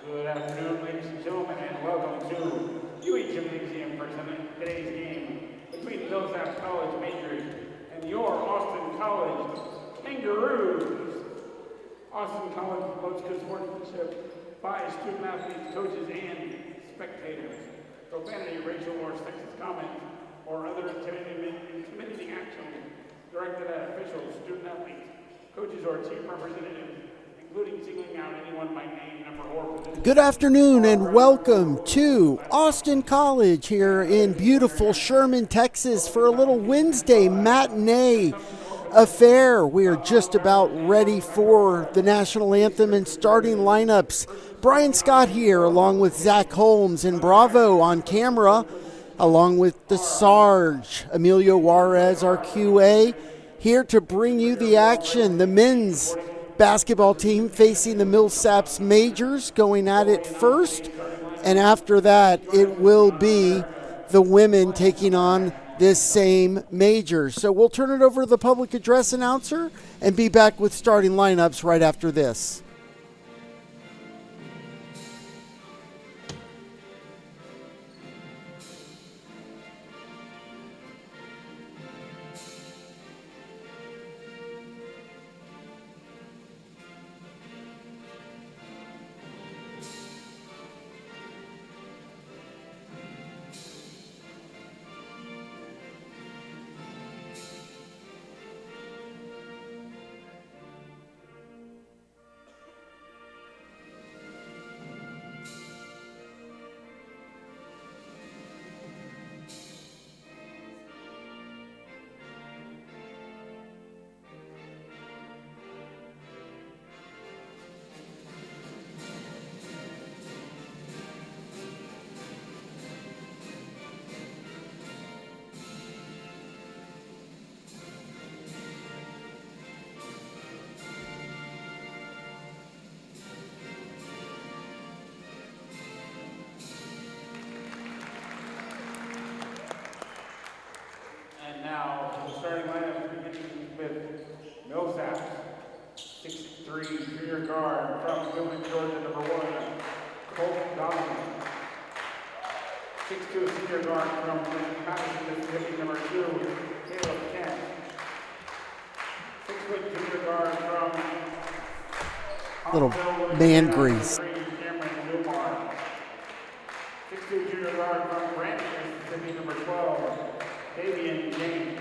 Good afternoon, ladies and gentlemen, and welcome to UH Gymnasium for today's game between Millsaps College Majors and your Austin College Kangaroos. Austin College promotes good sportsmanship by student athletes, coaches, and spectators. Profanity, racial, or sexist comments or other intimidating action directed at officials, student athletes, coaches, or team representatives, including singling out anyone by name, number, or position. Good afternoon and welcome to Austin College here in beautiful Sherman, Texas for a little Wednesday matinee affair. We are just about ready for the national anthem and starting lineups. Brian Scott here along with Zach Holmes and Bravo on camera, along with the Sarge, Emilio Juarez, our QA, here to bring you the action. The men's basketball team facing the Millsaps Majors, going at it first, and after that it will be the women taking on this same major. So we'll turn it over to the public address announcer and be back with starting lineups right after this. And now, the starting lineup beginning with Millsaps, 6'3", junior guard from Gilman, Georgia, number 1, Colt Donovan. 6'2", senior guard from Madison, Mississippi, number 2, Caleb Kent. 6' junior guard from Little man grease. Cameron Wilmar. 6'2", junior guard from Brandon, Mississippi, number 12, Davian James.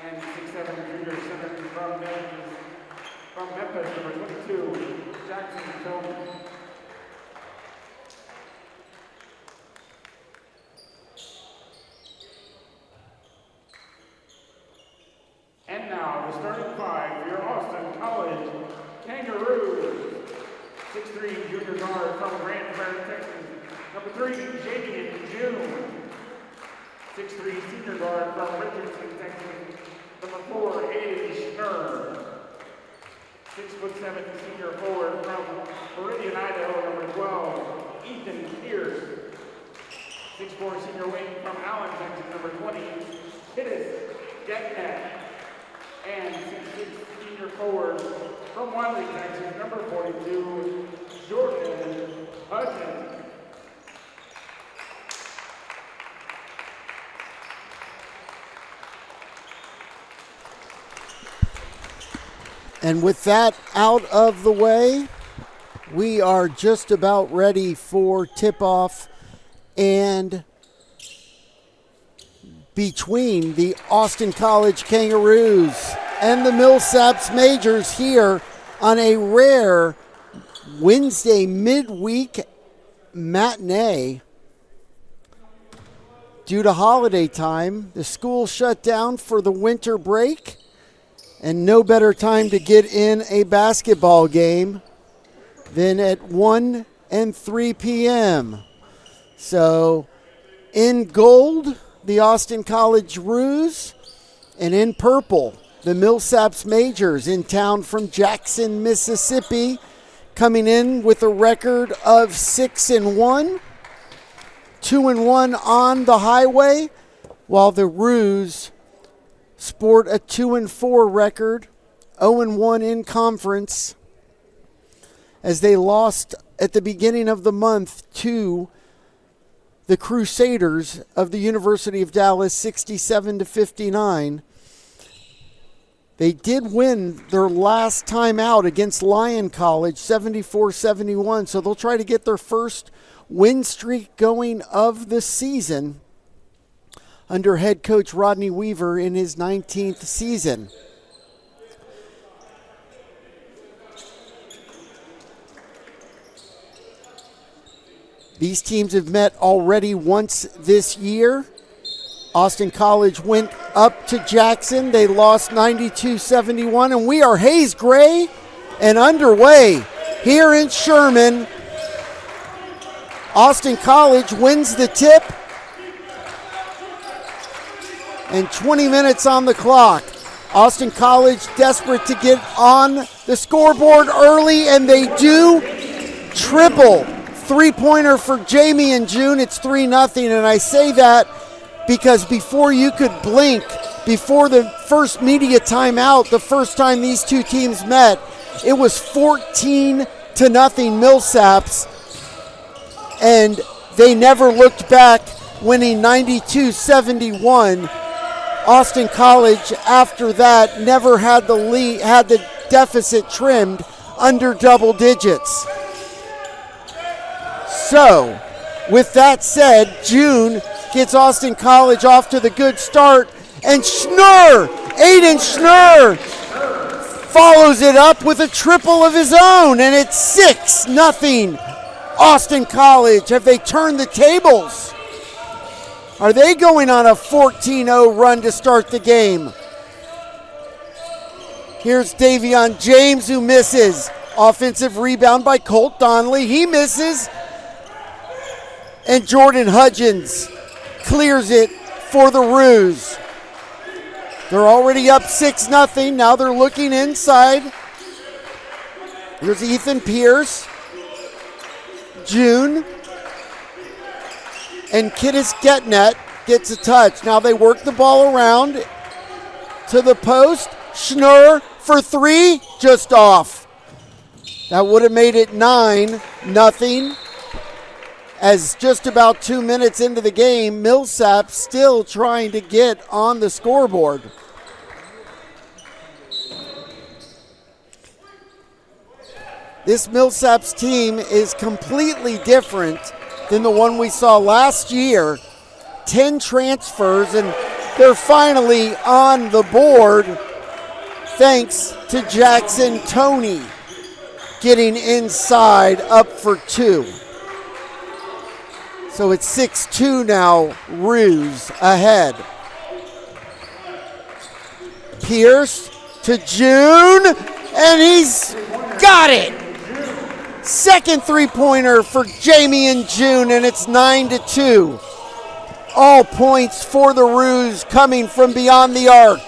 And 6'7", junior center from Memphis, number 22, Jackson Tillman. And now, the starting five for your Austin College Kangaroos. 6'3", junior guard from Grand Prairie, Texas, number 3, Jadian June. 6'3", senior guard from Richardson, Texas, number 4, Aiden Schnurr. 6'7", senior forward from Meridian, Idaho, number 12, Ethan Pierce. 6'4", senior wing from Allen, Texas, number 20, Kittis Getnet. And 6'6", senior forward from Wiley, Texas, number 42, Jordan Hudson. And with that out of the way, we are just about ready for tip-off and between the Austin College Kangaroos and the Millsaps Majors here on a rare Wednesday midweek matinee. Due to holiday time, the school shut down for the winter break, and no better time to get in a basketball game than at 1 and 3 p.m. So in gold, the Austin College Roos, and in purple, the Millsaps Majors, in town from Jackson, Mississippi, coming in with a record of 6-1, 2-1 on the highway, while the Roos sport a 2-4 record, 0-1 in conference, as they lost at the beginning of the month to the Crusaders of the University of Dallas 67-59. They did win their last time out against Lyon College 74-71, so they'll try to get their first win streak going of the season under head coach Rodney Weaver in his 19th season. These teams have met already once this year. Austin College went up to Jackson. They lost 92-71, and we are Hayes Gray and underway here in Sherman. Austin College wins the tip, and 20 minutes on the clock. Austin College desperate to get on the scoreboard early, and they do. Triple three-pointer for Jamie and June. It's 3-0, and I say that because before you could blink, before the first media timeout, the first time these two teams met, it was 14-0 Millsaps, and they never looked back, winning 92-71. Austin College, after that, never had the lead, had the deficit trimmed under double digits. So, with that said, June gets Austin College off to the good start, and Aiden Schnurr follows it up with a triple of his own, and it's 6-0 Austin College. Have they turned the tables? Are they going on a 14-0 run to start the game? Here's Davion James, who misses. Offensive rebound by Colt Donnelly. He misses. And Jordan Hudgens clears it for the Roos. They're already up 6-0. Now they're looking inside. Here's Ethan Pierce, June, and Kittis Getnet gets a touch. Now they work the ball around to the post. Schnurr for three, just off. That would have made it 9-0. As just about 2 minutes into the game, Millsaps still trying to get on the scoreboard. This Millsaps team is completely different than the one we saw last year. 10 transfers, and they're finally on the board thanks to Jackson Toney getting inside up for two. So it's 6-2 now, Roos ahead. Pierce to June, and he's got it. Second three-pointer for Jamie and June, and it's 9-2. All points for the Roos coming from beyond the arc.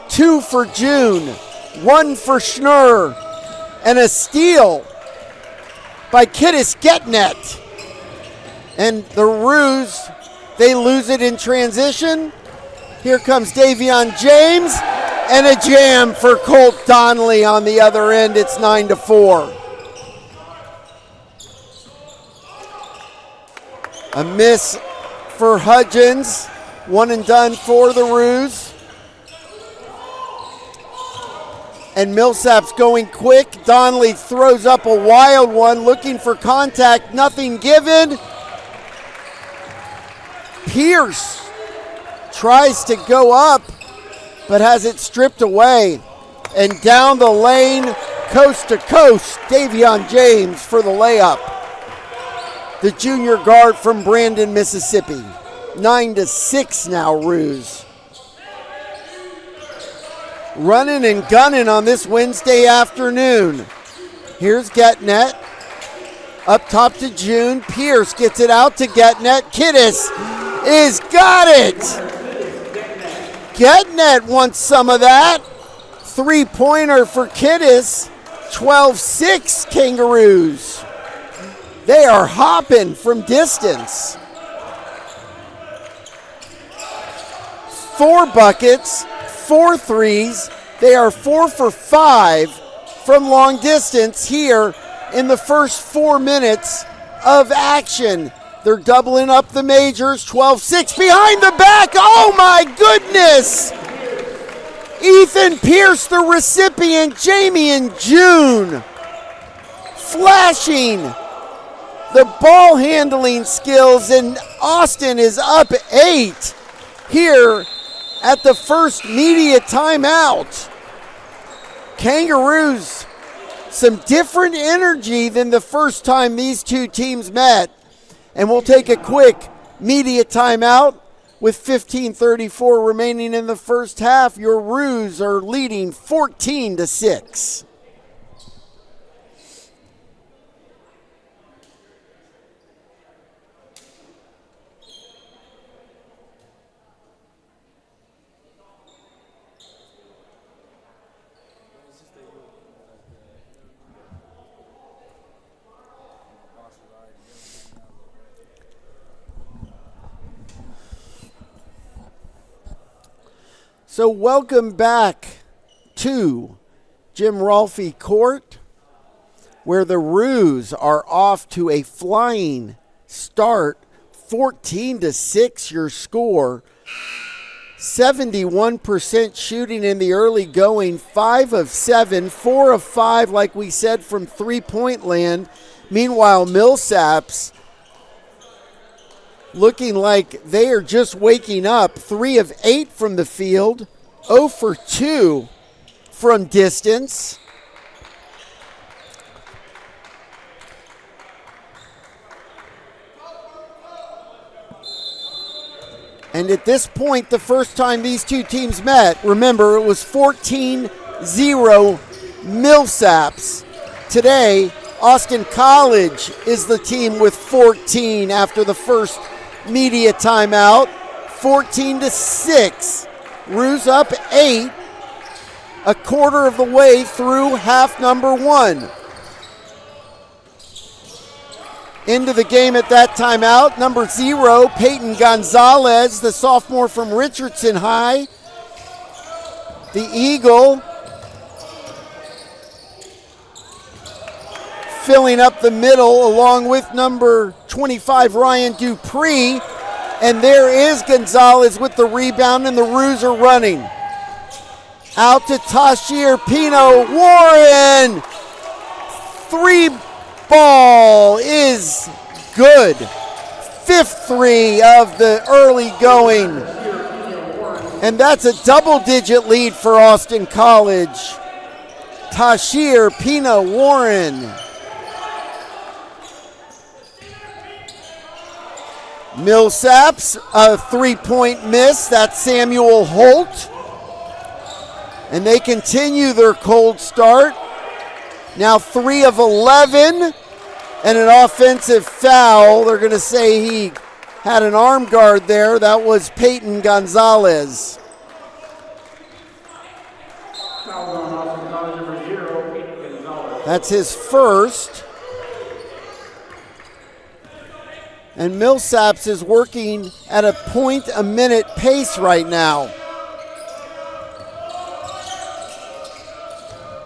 2 for June, 1 for Schnurr, and a steal by Kittis Getnet. And the Roos, they lose it in transition. Here comes Davion James, and a jam for Colt Donnelly on the other end. It's 9-4. A miss for Hudgens. One and done for the Roos. And Millsaps going quick. Donnelly throws up a wild one, looking for contact. Nothing given. Pierce tries to go up, but has it stripped away. And down the lane, coast to coast, Davion James for the layup. The junior guard from Brandon, Mississippi. 9-6 now, Roos. Running and gunning on this Wednesday afternoon. Here's Getnet. Up top to June. Pierce gets it out to Getnet. Kittis is got it. Getnet wants some of that. Three-pointer for Kittis. 12-6 Kangaroos. They are hopping from distance. 4 buckets, 4 threes. They are 4 for 5 from long distance here in the first 4 minutes of action. They're doubling up the majors, 12-6 behind the back. Oh my goodness! Ethan Pierce, the recipient, Jamie and June, flashing the ball handling skills, and Austin is up 8 here at the first media timeout. Kangaroos, some different energy than the first time these two teams met. And we'll take a quick media timeout with 15:34 remaining in the first half. Your Roos are leading 14-6. So welcome back to Jim Rolfe Court, where the Roos are off to a flying start. 14-6 your score. 71% shooting in the early going, 5 of 7, 4 of 5, like we said, from three-point land. Meanwhile, Millsaps looking like they are just waking up. 3 of 8 from the field, 0 for 2 from distance. And at this point, the first time these two teams met, remember, it was 14-0 Millsaps. Today, Austin College is the team with 14 after the first media timeout. 14-6. Roos up 8, a quarter of the way through half number 1. Into the game at that timeout, number 0, Peyton Gonzalez, the sophomore from Richardson High. The Eagle filling up the middle along with number 25, Ryan Dupree. And there is Gonzalez with the rebound, and the Roos are running. Out to Tashir Pino Warren. 3 ball is good. 5th 3 of the early going. And that's a double-digit lead for Austin College. Tashir Pino Warren. Millsaps, a 3-point miss. That's Samuel Holt. And they continue their cold start. Now 3 of 11 and an offensive foul. They're going to say he had an arm guard there. That was Peyton Gonzalez. That's his first. And Millsaps is working at a point-a-minute pace right now.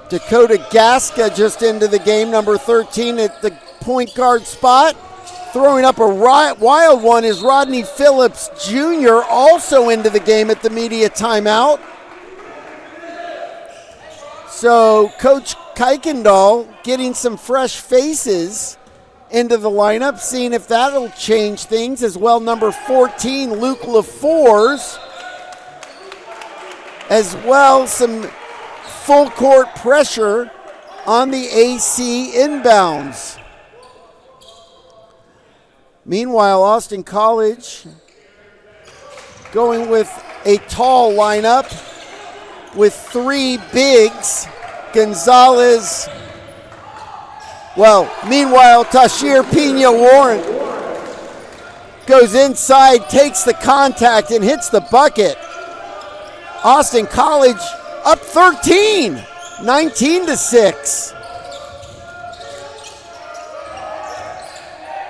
Dakota Gasca just into the game, number 13 at the point guard spot. Throwing up a wild one is Rodney Phillips Jr., also into the game at the media timeout. So Coach Kuykendall getting some fresh faces into the lineup, seeing if that'll change things as well. Number 14, Luke LaFours, as well. Some full court pressure on the AC inbounds. Meanwhile, Austin College going with a tall lineup with 3 bigs. Gonzalez. Meanwhile, Tashir Pina Warren goes inside, takes the contact, and hits the bucket. Austin College up 13, 19-6.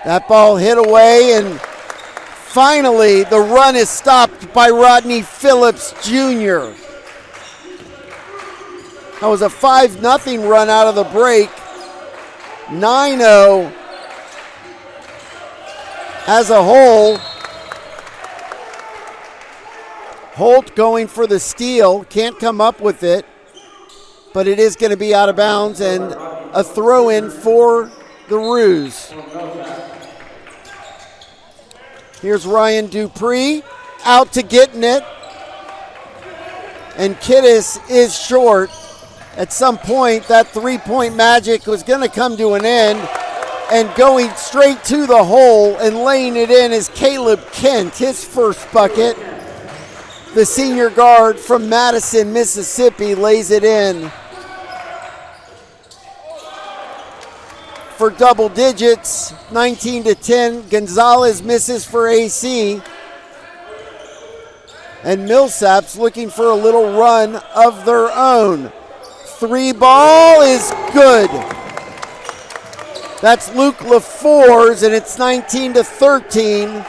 That ball hit away, and finally the run is stopped by Rodney Phillips Jr. That was a 5-0 run out of the break. 9-0 as a whole. Holt going for the steal. Can't come up with it. But it is going to be out of bounds and a throw in for the Roos. Here's Ryan Dupree out to getting it. And Kiddis is short. At some point, that three-point magic was going to come to an end. And going straight to the hole and laying it in is Caleb Kent, his first bucket. The senior guard from Madison, Mississippi, lays it in for double digits, 19-10. Gonzalez misses for AC. And Millsaps looking for a little run of their own. Three ball is good. That's Luke LaFours, and it's 19-13.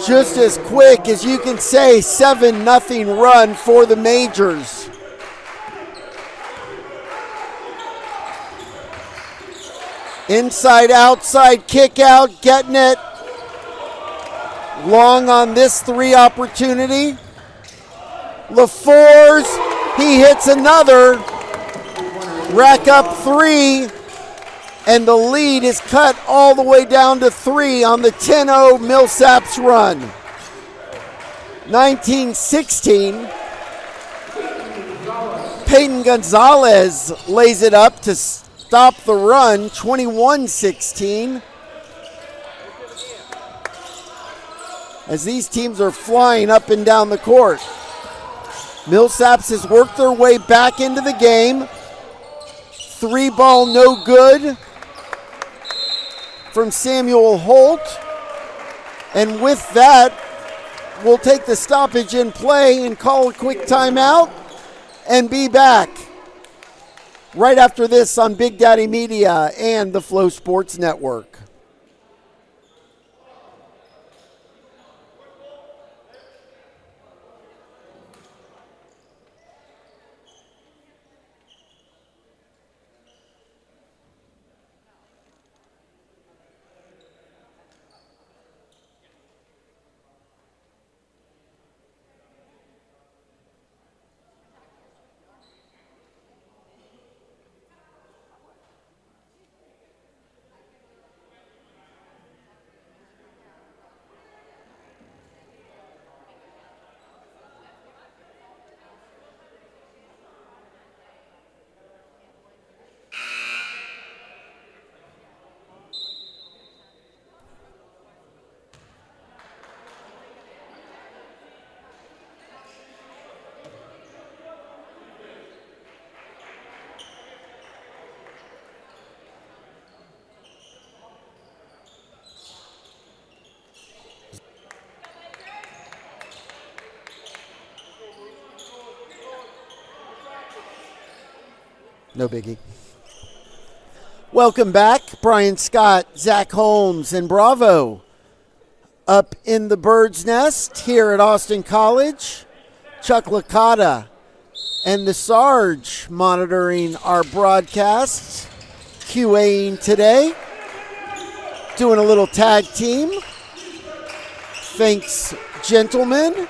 Just as quick as you can say, 7-0 run for the Majors. Inside, outside, kick out, getting it. Long on this three opportunity. LaFours, he hits another. Rack up three. And the lead is cut all the way down to 3 on the 10-0 Millsaps run. 19-16. Peyton Gonzalez lays it up to stop the run, 21-16. As these teams are flying up and down the court. Millsaps has worked their way back into the game. Three ball no good from Samuel Holt. And with that, we'll take the stoppage in play and call a quick timeout and be back right after this on Big Daddy Media and the FloSports Network. No biggie. Welcome back. Brian Scott, Zach Holmes, and Bravo up in the bird's nest here at Austin College. Chuck Licata and the Sarge monitoring our broadcasts, QAing today. Doing a little tag team. Thanks, gentlemen.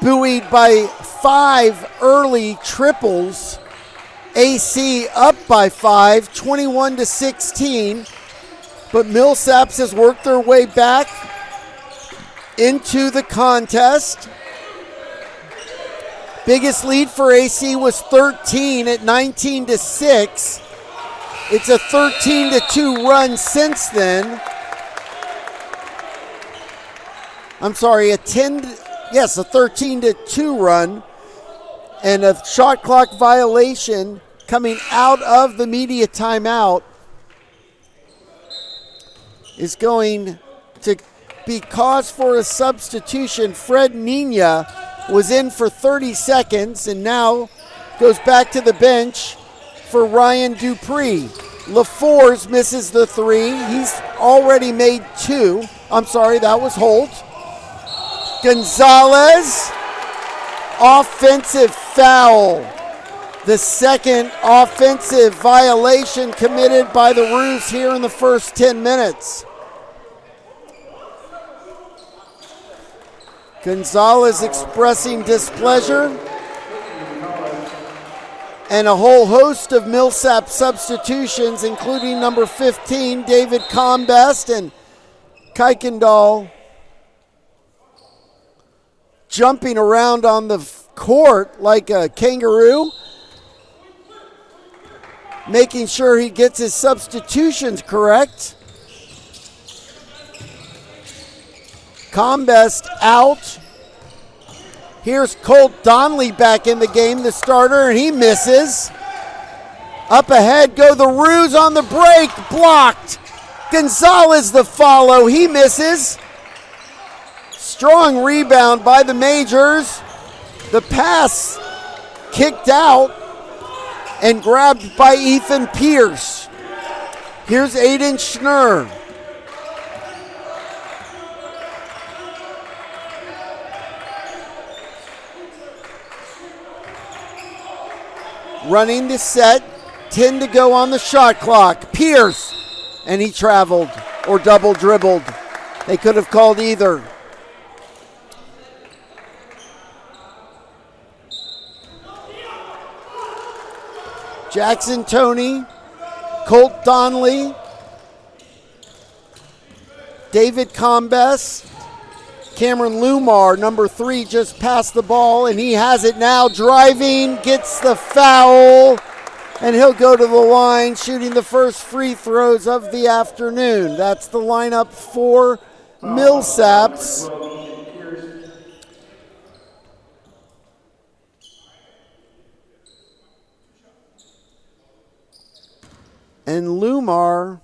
Buoyed by 5 early triples. AC up by 5, 21-16, but Millsaps has worked their way back into the contest. Biggest lead for AC was 13 at 19-6. It's a 13-2 run since then. I'm sorry, a 13-2 run. And a shot clock violation coming out of the media timeout is going to be cause for a substitution. Fred Nina was in for 30 seconds and now goes back to the bench for Ryan Dupree. LaFours misses the 3. He's already made 2. I'm sorry, that was Holt. Gonzalez offensive foul. The second offensive violation committed by the Roos here in the first 10 minutes. Gonzalez expressing displeasure. And a whole host of Millsaps substitutions, including number 15, David Combest, and Kuykendall jumping around on the court like a kangaroo, making sure he gets his substitutions correct. Combest out. Here's Colt Donnelly back in the game, the starter, and he misses. Up ahead go the Roos on the break, blocked. Gonzalez the follow, he misses. Strong rebound by the Majors. The pass kicked out and grabbed by Ethan Pierce. Here's Aiden Schnurr. Running the set, 10 to go on the shot clock. Pierce, and he traveled or double dribbled. They could have called either. Jackson Toney, Colt Donnelly, David Combest, Cameron Lumar, number 3, just passed the ball, and he has it now, driving, gets the foul, and he'll go to the line, shooting the first free throws of the afternoon. That's the lineup for Millsaps. And Lumar,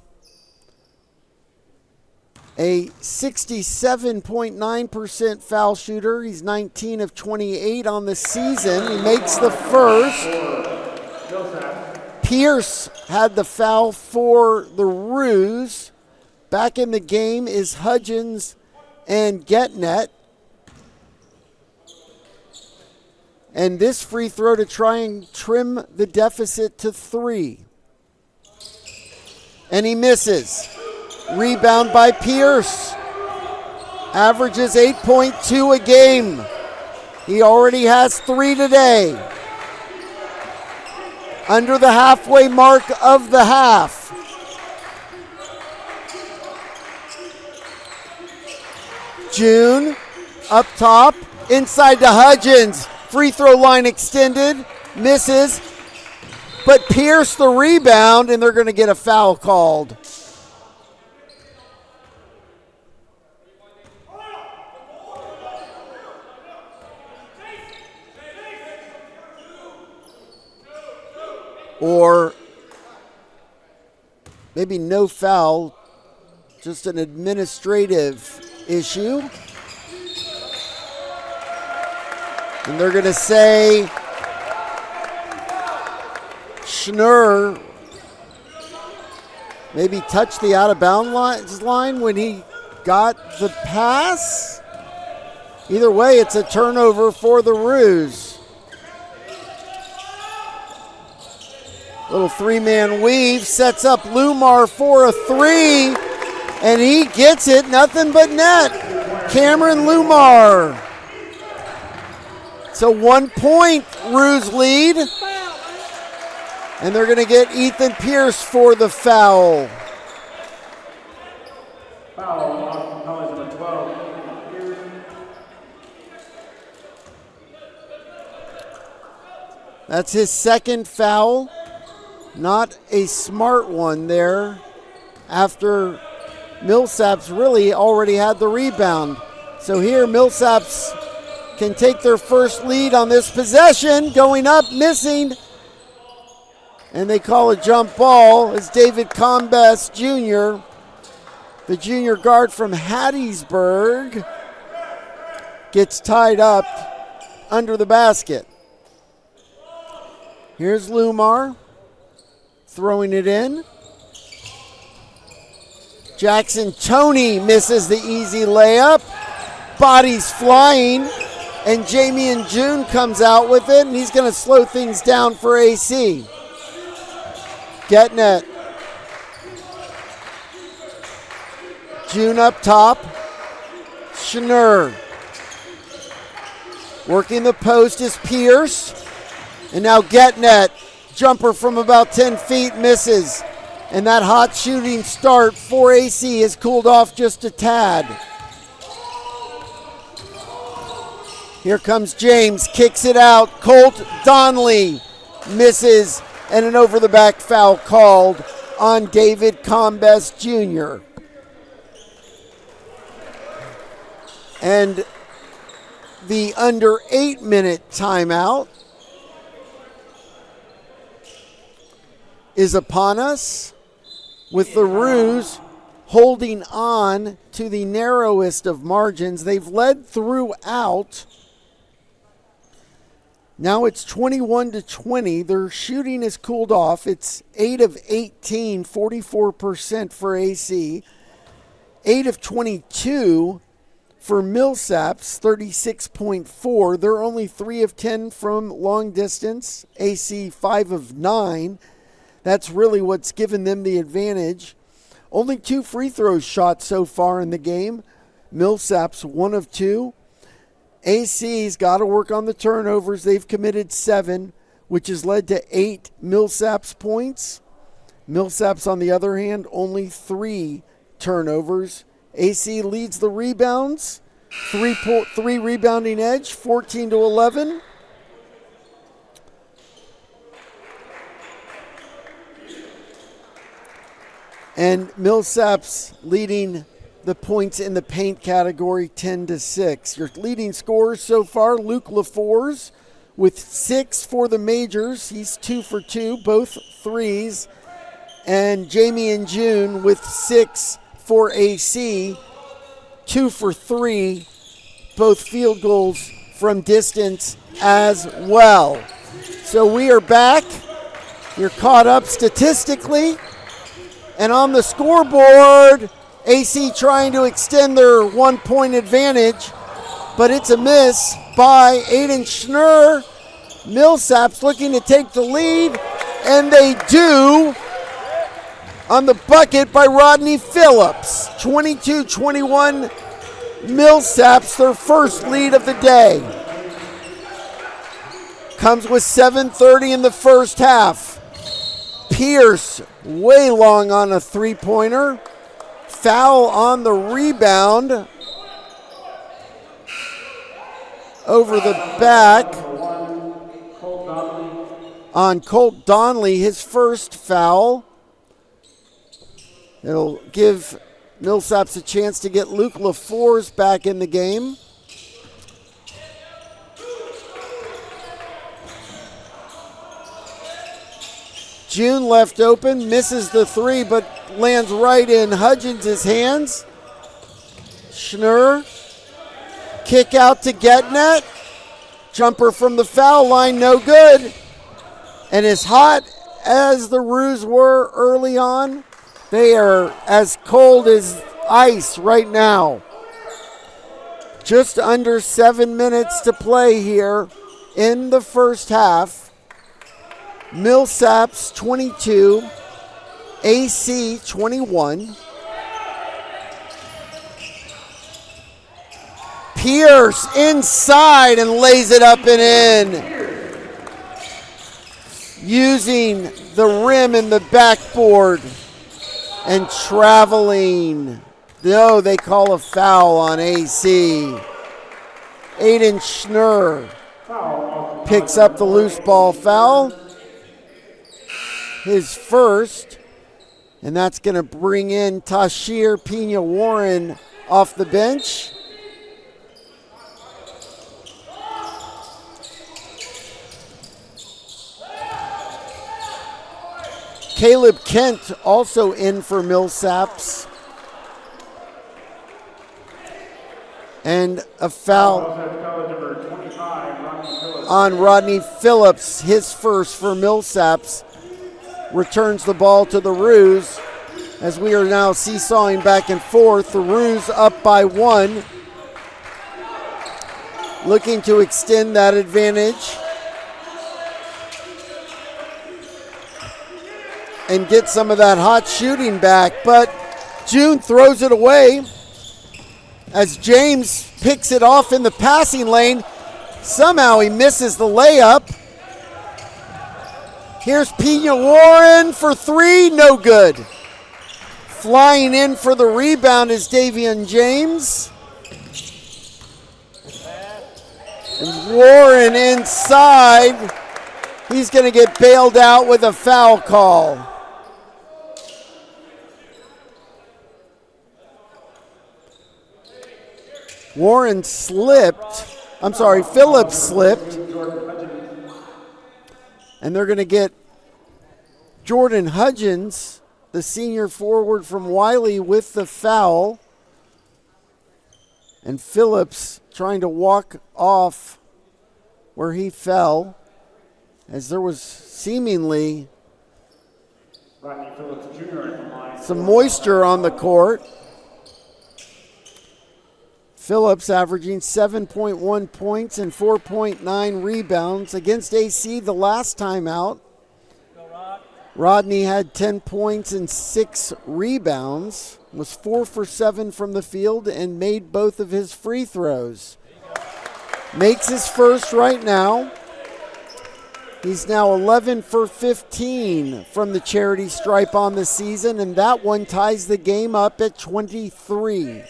a 67.9% foul shooter. He's 19 of 28 on the season. He makes the first. Pierce had the foul for the Roos. Back in the game is Hudgens and Getnet. And this free throw to try and trim the deficit to 3. And he misses. Rebound by Pierce. Averages 8.2 a game. He already has 3 today. Under the halfway mark of the half. June up top. Inside to Hudgens. Free throw line extended. Misses. But Pierce the rebound, and they're going to get a foul called. Or maybe no foul, just an administrative issue. And they're going to say Schnurr maybe touched the out-of-bounds line when he got the pass. Either way, it's a turnover for the Roos. Little 3-man weave, sets up Lumar for a 3, and he gets it, nothing but net. Cameron Lumar. It's a 1-point Roos lead. And they're going to get Ethan Pierce for the foul. Foul, College number 12. That's his second foul. Not a smart one there after Millsaps really already had the rebound. So here Millsaps can take their first lead on this possession. Going up, missing. And they call a jump ball as David Combest Jr., the junior guard from Hattiesburg, gets tied up under the basket. Here's Lumar throwing it in. Jackson Toney misses the easy layup. Bodies flying, and Jamie June comes out with it, and he's going to slow things down for AC. Getting it. June up top. Schnurr. Working the post is Pierce. And now Getnet. Jumper from about 10 feet misses. And that hot shooting start for AC has cooled off just a tad. Here comes James, kicks it out. Colt Donnelly misses, and an over-the-back foul called on David Combest Jr. And the under 8-minute timeout is upon us, with the Roos holding on to the narrowest of margins. They've led throughout. Now it's 21-20. Their shooting has cooled off. It's 8 of 18, 44% for AC. 8 of 22 for Millsaps, 36.4. They're only 3 of 10 from long distance. AC 5 of 9. That's really what's given them the advantage. Only 2 free throws shot so far in the game. Millsaps 1 of 2. AC's got to work on the turnovers. They've committed 7, which has led to 8 Millsaps points. Millsaps, on the other hand, only 3 turnovers. AC leads the rebounds. 3 rebounding edge, 14-11. And Millsaps leading the points in the paint category 10-6. Your leading scorers so far, Luke LaFors with 6 for the majors. He's 2 for 2, both threes. And Jamie June with 6 for AC, 2 for 3, both field goals from distance as well. So we are back. You're caught up statistically. And on the scoreboard, AC trying to extend their 1-point advantage, but it's a miss by Aiden Schnurr. Millsaps looking to take the lead, and they do on the bucket by Rodney Phillips. 22-21, Millsaps, their first lead of the day. Comes with 7:30 in the first half. Pierce way long on a three-pointer. Foul on the rebound. Over the back on Colt Donnelly, his first foul. It'll give Millsaps a chance to get Luke LaFors back in the game. June left open, misses the 3, but lands right in Hudgens' hands. Schnurr, kick out to Getnet. Jumper from the foul line, no good. And as hot as the Roos were early on, they are as cold as ice right now. Just under 7 minutes to play here in the first half. Millsaps 22, AC 21. Pierce inside and lays it up and in. Using the rim and the backboard and traveling. No, they call a foul on AC. Aiden Schnurr picks up the loose ball foul. His first, and that's going to bring in Tashir Pena-Warren off the bench. Caleb Kent also in for Millsaps. And a foul on Rodney Phillips, his first for Millsaps. Returns the ball to the Roos as we are now seesawing back and forth. The Roos up by 1. looking to extend that advantage and get some of that hot shooting back. But June throws it away as James picks it off in the passing lane. Somehow he misses the layup. Here's Pena Warren for three, no good. Flying in for the rebound is Davian James. And Warren inside. He's going to get bailed out with a foul call. Warren slipped. I'm sorry, Phillips slipped. And they're going to get Jordan Hudgens, the senior forward from Wiley, with the foul. And Phillips trying to walk off where he fell, as there was seemingly some moisture on the court. Phillips averaging 7.1 points and 4.9 rebounds. Against AC the last time out, Rodney had 10 points and 6 rebounds, was 4 for 7 from the field, and made both of his free throws. Makes his first right now. He's now 11 for 15 from the charity stripe on the season, and that one ties the game up at 23.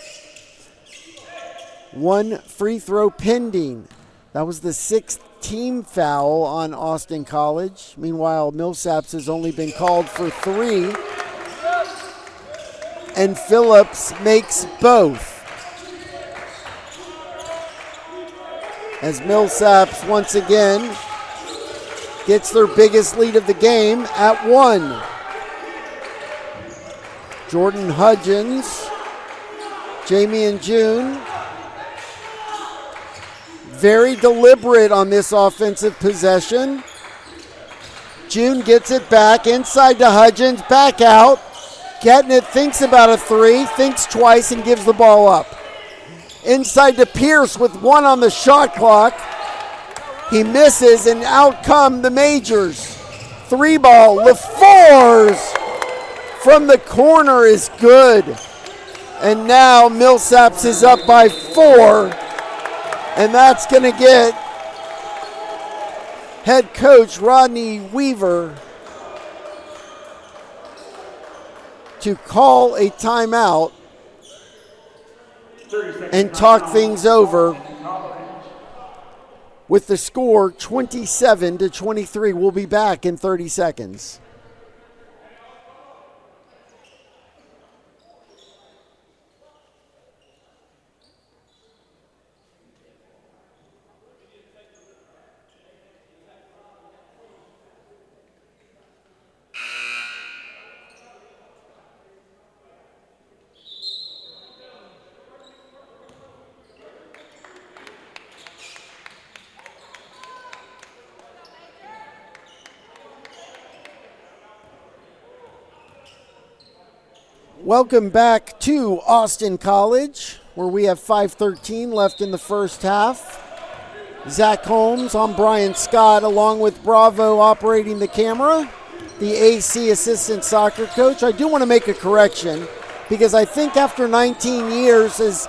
One free throw pending. That was the 6th team foul on Austin College. Meanwhile, Millsaps has only been called for 3. And Phillips makes both. As Millsaps once again gets their biggest lead of the game at 1. Jordan Hudgens, Jamie and June. Very deliberate on this offensive possession. June gets it back inside to Hudgens, back out. Getting it, thinks about a 3, thinks twice and gives the ball up. Inside to Pierce with 1 on the shot clock. He misses and out come the Majors. 3 ball, LaFours from the corner is good. And now Millsaps is up by 4. And that's going to get head coach Rodney Weaver to call a timeout and talk things over with the score 27-23. We'll be back in 30 seconds. Welcome back to Austin College, where we have 5:13 left in the first half. Zach Holmes, I'm Brian Scott, along with Bravo operating the camera, the AC assistant soccer coach. I do want to make a correction, because I think after 19 years as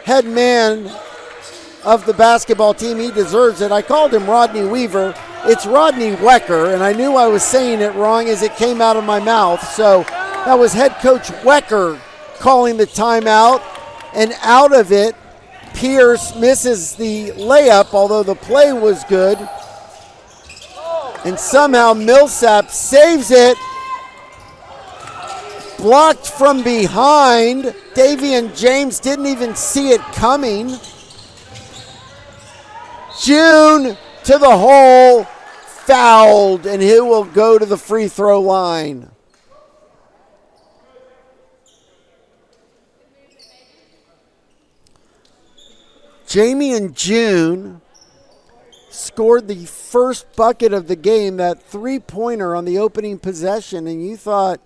head man of the basketball team, he deserves it. I called him Rodney Weaver. It's Rodney Wecker, and I knew I was saying it wrong as it came out of my mouth. So that was head coach Wecker calling the timeout, and out of it, Pierce misses the layup, although the play was good. And somehow Millsap saves it. Blocked from behind. Davian James didn't even see it coming. June to the hole, fouled, and he will go to the free throw line. Jamie and June scored the first bucket of the game, that three-pointer on the opening possession, and you thought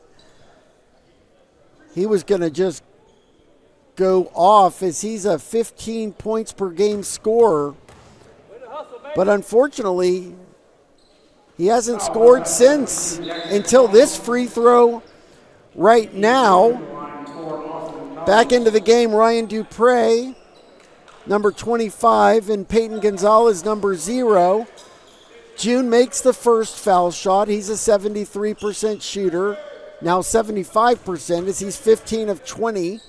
he was going to just go off, as he's a 15 points per game scorer. But unfortunately, he hasn't scored since until this free throw right now. Back into the game, Ryan Dupre, number 25, and Peyton Gonzalez, number 0. June makes the first foul shot. He's a 73% shooter, now 75%, as he's 15 of 20.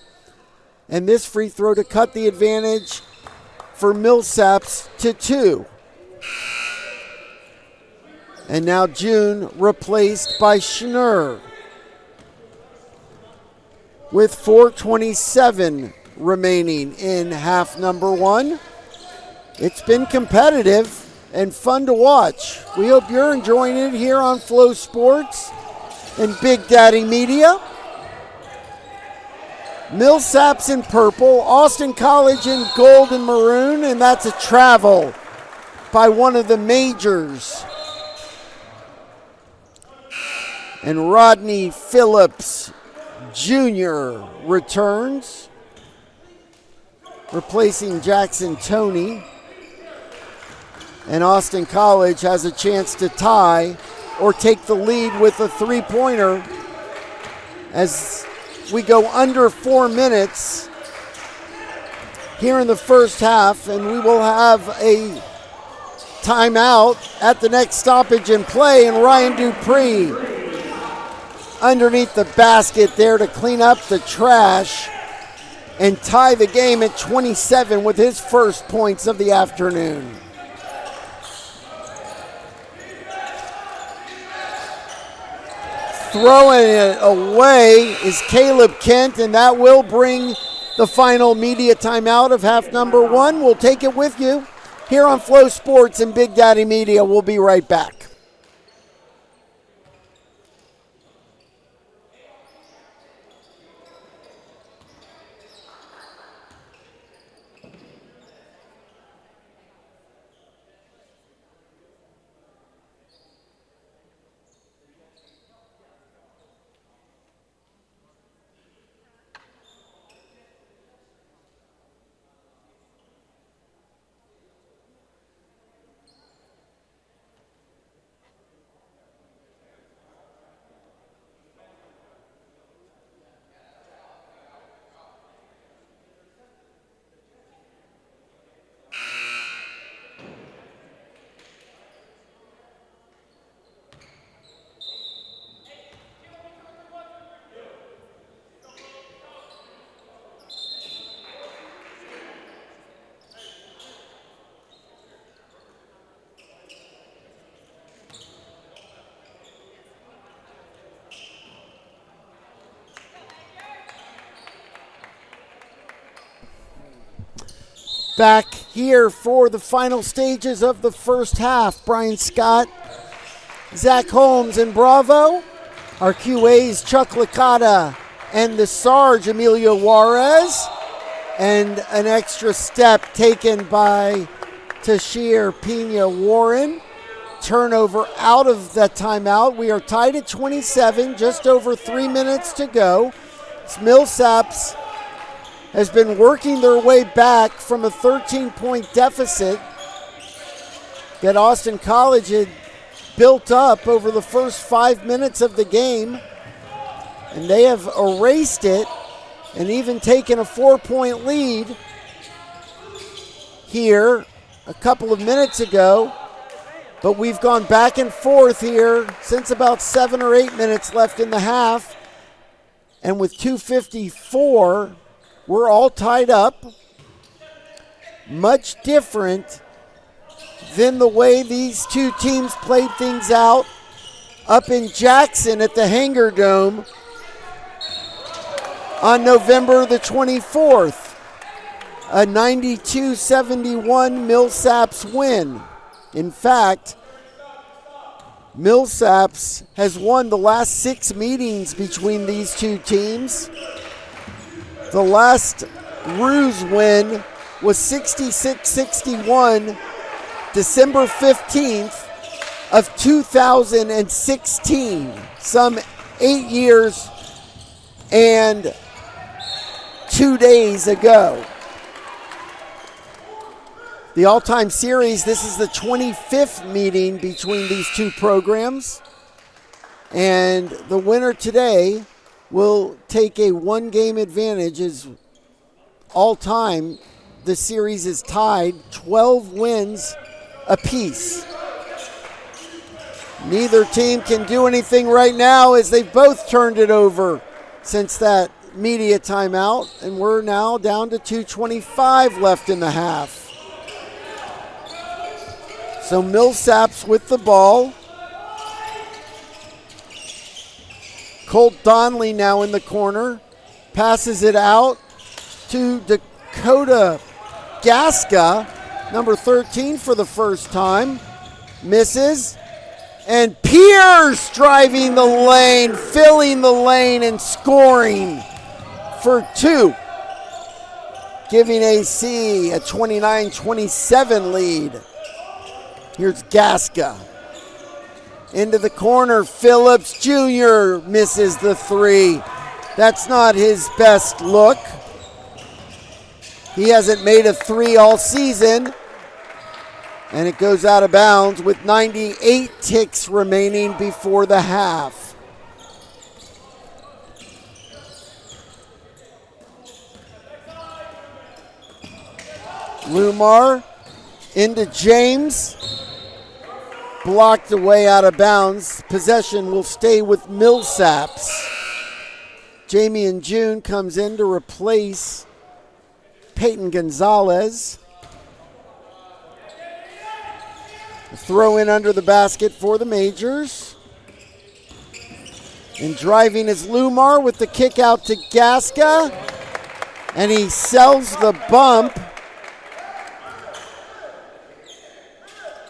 And this free throw to cut the advantage for Millsaps to 2. And now June replaced by Schnurr with 4:27 remaining in half number 1. It's been competitive and fun to watch. We hope you're enjoying it here on FloSports and Big Daddy Media. Millsaps in purple, Austin College in gold and maroon, and that's a travel by one of the majors. And Rodney Phillips Jr. returns, replacing Jackson Toney. And Austin College has a chance to tie or take the lead with a three-pointer as we go under 4 minutes here in the first half, and we will have a timeout at the next stoppage in play, and Ryan Dupree underneath the basket there to clean up the trash and tie the game at 27 with his first points of the afternoon. Throwing it away is Caleb Kent, and that will bring the final media timeout of half number 1. We'll take it with you here on FloSports and Big Daddy Media. We'll be right back. Back here for the final stages of the first half. Brian Scott, Zach Holmes, and Bravo. Our QAs, Chuck Licata and the Sarge, Emilio Juarez. And an extra step taken by Tashir Pena Warren. Turnover out of the timeout. We are tied at 27, just over 3 minutes to go. It's Millsaps has been working their way back from a 13-point deficit that Austin College had built up over the first 5 minutes of the game. And they have erased it and even taken a 4-point lead here a couple of minutes ago. But we've gone back and forth here since about 7 or 8 minutes left in the half. And with 2:54, we're all tied up. Much different than the way these two teams played things out up in Jackson at the Hangar Dome on November the 24th. A 92-71 Millsaps win. In fact, Millsaps has won the last 6 meetings between these two teams. The last Ruse win was 66-61, December 15th of 2016. Some 8 years and 2 days ago. The all-time series, this is the 25th meeting between these two programs. And the winner today will take a one-game advantage. As all-time, the series is tied 12 wins apiece. Neither team can do anything right now as they've both turned it over since that media timeout. And we're now down to 2:25 left in the half. So Millsaps with the ball. Colt Donnelly now in the corner. Passes it out to Dakota Gaska, number 13 for the first time. Misses. And Pierce driving the lane, filling the lane and scoring for 2. Giving AC a 29-27 lead. Here's Gaska. Into the corner, Phillips Jr. misses the 3. That's not his best look. He hasn't made a 3 all season. And it goes out of bounds with 98 ticks remaining before the half. Lumar into James. Blocked away out of bounds. Possession will stay with Millsaps. Jamie June comes in to replace Peyton Gonzalez. Throw in under the basket for the Majors. And driving is Lumar with the kick out to Gaska. And he sells the bump.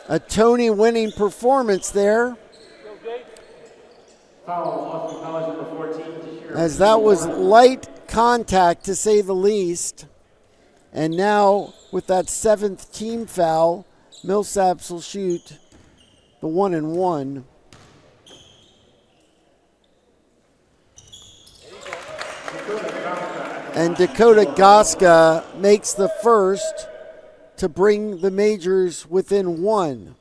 A Tony winning performance there. As that was light contact to say the least. And now with that 7th team foul, Millsaps will shoot the 1-and-1. And Dakota Gaska makes the first to bring the Majors within 1.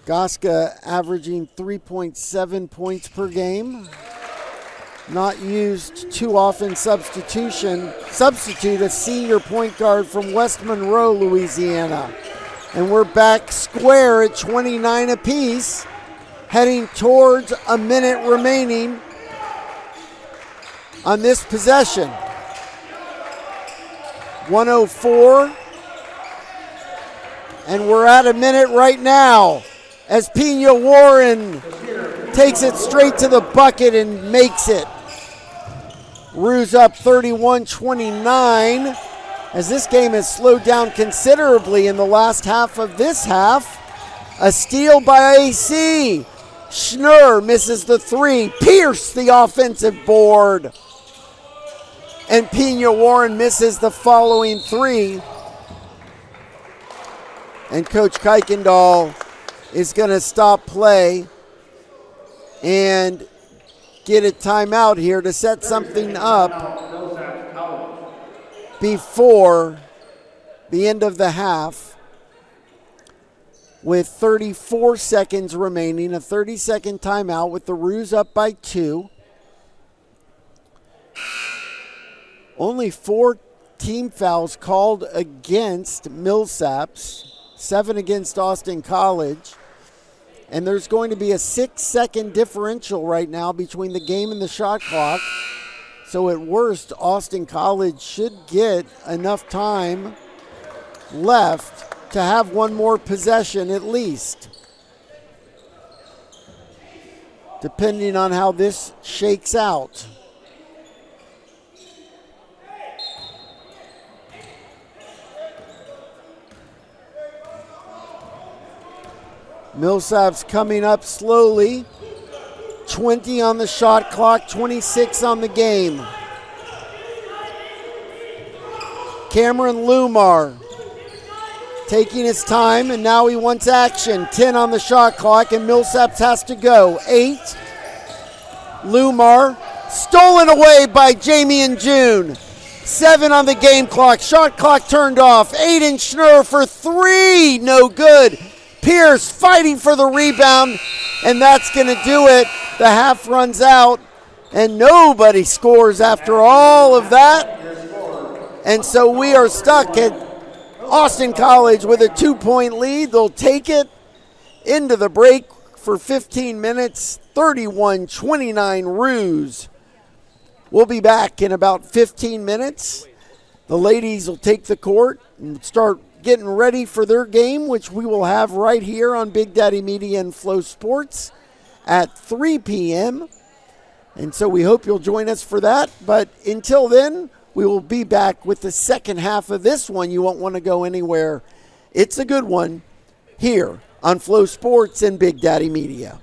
Gaska averaging 3.7 points per game. Not used too often. Substitute a senior point guard from West Monroe, Louisiana. And we're back square at 29 apiece, heading towards a minute remaining on this possession. 104, and we're at a minute right now as Pena Warren takes it straight to the bucket and makes it. Ruse up 31-29 as this game has slowed down considerably in the last half of this half. A steal by AC. Schnurr misses the 3. Pierce the offensive board. And Pena Warren misses the following 3. And Coach Kuykendall is going to stop play and get a timeout here to set something up before the end of the half with 34 seconds remaining, a 30-second timeout with the Roos up by 2. Only 4 team fouls called against Millsaps, 7 against Austin College. And there's going to be a 6-second differential right now between the game and the shot clock. So at worst, Austin College should get enough time left to have one more possession at least, depending on how this shakes out. Millsaps coming up slowly. 20 on the shot clock, 26 on the game. Cameron Lumar taking his time, and now he wants action. 10 on the shot clock, and Millsaps has to go. 8. Lumar Stolen away by Jamie and June. 7 on the game clock. Shot clock turned off. Aiden Schnurr for 3. No good. Pierce fighting for the rebound, and that's going to do it. The half runs out, and nobody scores after all of that. And so we are stuck at Austin College with a 2-point lead. They'll take it into the break for 15 minutes, 31-29 Roos. We'll be back in about 15 minutes. The ladies will take the court and start getting ready for their game, which we will have right here on Big Daddy Media and FloSports at 3 p.m. And so we hope you'll join us for that. But until then, we will be back with the second half of this one. You won't want to go anywhere. It's a good one here on FloSports and Big Daddy Media.